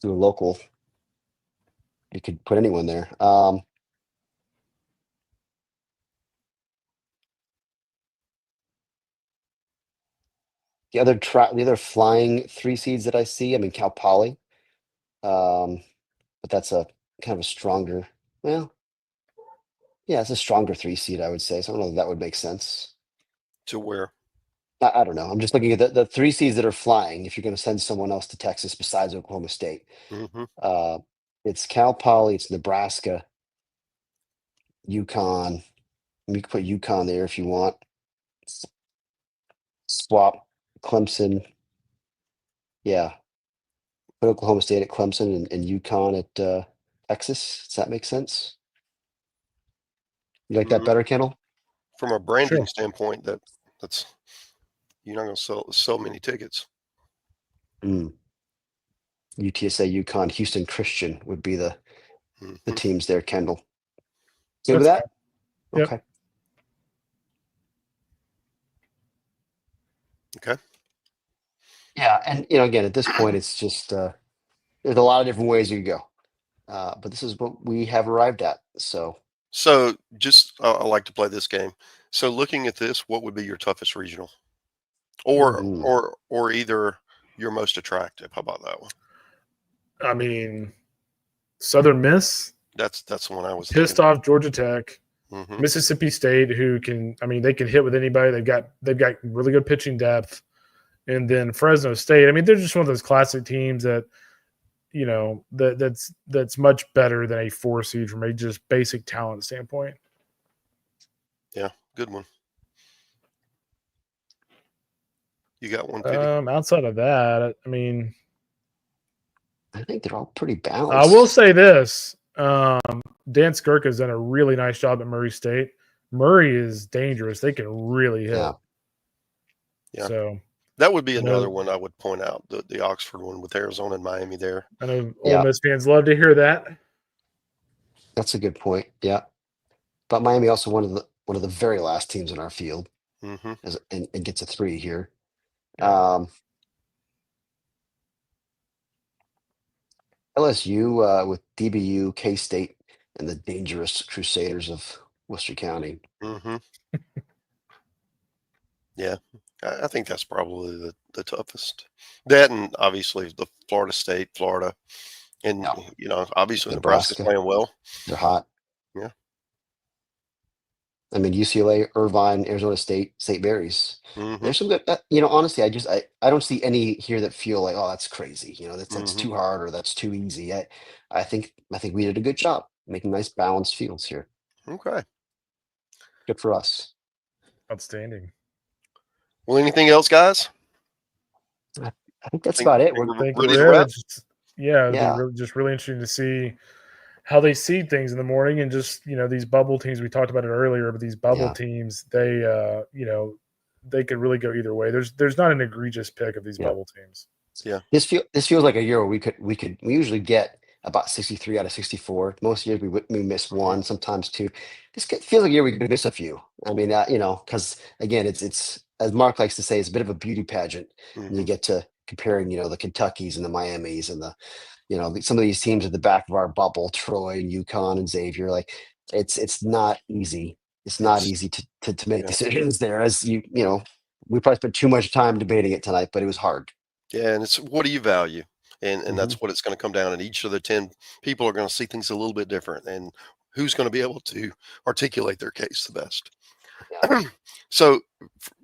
to a local, you could put anyone there. The other flying 3 seeds that I see, I mean Cal Poly, but that's a kind of a stronger. Well, yeah, it's a stronger 3 seed, I would say. So I don't know if that would make sense. To where? I don't know. I'm just looking at the 3 seeds that are flying. If you're going to send someone else to Texas besides Oklahoma State, Mm-hmm. it's Cal Poly, it's Nebraska, Yukon. You can put Yukon there if you want. Swap Clemson. Yeah. Put Oklahoma State at Clemson and Yukon at Texas. Does that make sense? You like that better, Kendall? From a branding Sure. standpoint, that's you're not going to sell many tickets. UTSA, Yukon, Houston Christian would be the the Mhm. teams there, Kendall. Good with That's that? fine. Yep. Okay. Okay. Yeah, and again, at this point, it's just there's a lot of different ways you could go, but this is what we have arrived at. So So just I like to play this game. So looking at this, what would be your toughest regional, or mm, or either your most attractive? How about that one? I mean, Southern Miss That's the one I was pissed thinking. off Georgia Tech, Hmm. Mississippi State, who can, I mean, they can hit with anybody. They've got really good pitching depth, and then Fresno State. I mean, they're just one of those classic teams that that's much better than a 4 seed from a just basic talent standpoint. Yeah, good one. You got one, Fitty? Outside of that, I mean, I think they're all pretty I balanced. will say this: Dan Skirka has done a really nice job at Murray State. Murray is dangerous; they can really hit. Yeah. So That would be another one I would point out, the Oxford one with Arizona and Miami there. I know Yeah. Ole Miss fans love to hear that. That's a good point. Yeah, but Miami also one of the very last teams in our field, Hmm. and gets a 3 here. Yeah. LSU with DBU, K State, and the dangerous Crusaders of Worcester County. Hmm. Yeah, I think that's probably the toughest. That, and obviously the Florida State, Florida, and Yeah. obviously Nebraska's playing well. They're hot. Yeah. I mean, UCLA, Irvine, Arizona State, St. Mary's. Hmm. There's some good. Honestly, I don't see any here that feel like, oh, that's crazy. That's Hmm. too hard or that's too easy. I think we did a good job making nice balanced fields here. Okay. Good for us. Outstanding. Well, anything else, guys? I think that's about it. We're ready to wrap. It'd be Yeah. really interesting to see how they see things in the morning, and just these bubble teams. We talked about it earlier, but these bubble teams, they they could really go either way. There's not an egregious pick of these bubble teams. Yeah. This feels like a year where we usually get about 63 out of 64. Most years we miss one, sometimes two. Feels like a year we could miss a few. I mean, because again, it's as Mark likes to say, it's a bit of a beauty pageant. And you get to comparing, the Kentuckys and the Miamis and some of these teams at the back of our bubble, Troy and UConn and Xavier. Like it's not easy. It's not easy to make decisions there, as we probably spent too much time debating it tonight, but it was hard. Yeah, and it's what do you value? And that's what it's going to come down. And each of the 10 people are going to see things a little bit different. And who's going to be able to articulate their case the best? Yeah. So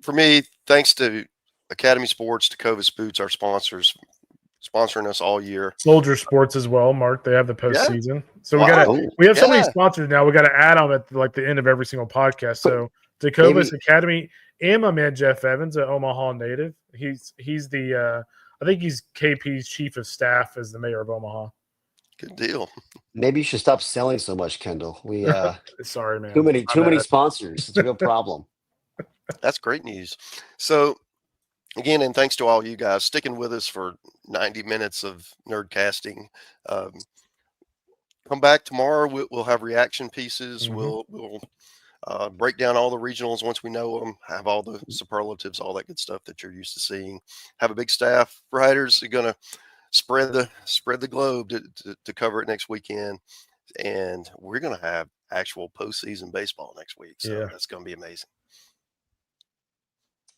for me, thanks to Academy Sports, to Covis Boots, our sponsors, sponsoring us all year. Soldier Sports as well, Mark. They have the postseason. So Wow. we have so many sponsors now. We got to add them at the end of every single podcast. So Tecovas Academy and my man Jeff Evans, an Omaha native. He's the I think he's KP's chief of staff as the mayor of Omaha. Good deal. Maybe you should stop selling so much, Kendall. We sorry, man. Too many sponsors. It's a real problem. That's great news. So again, and thanks to all you guys sticking with us for 90 minutes of nerdcasting. Come back tomorrow. We'll have reaction pieces. We'll break down all the regionals once we know them, have all the superlatives, all that good stuff that you're used to seeing. Have a big staff. Writers are going to spread the globe to cover it next weekend. And we're going to have actual postseason baseball next week. So that's going to be amazing.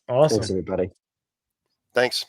Awesome. Thanks, everybody. Thanks.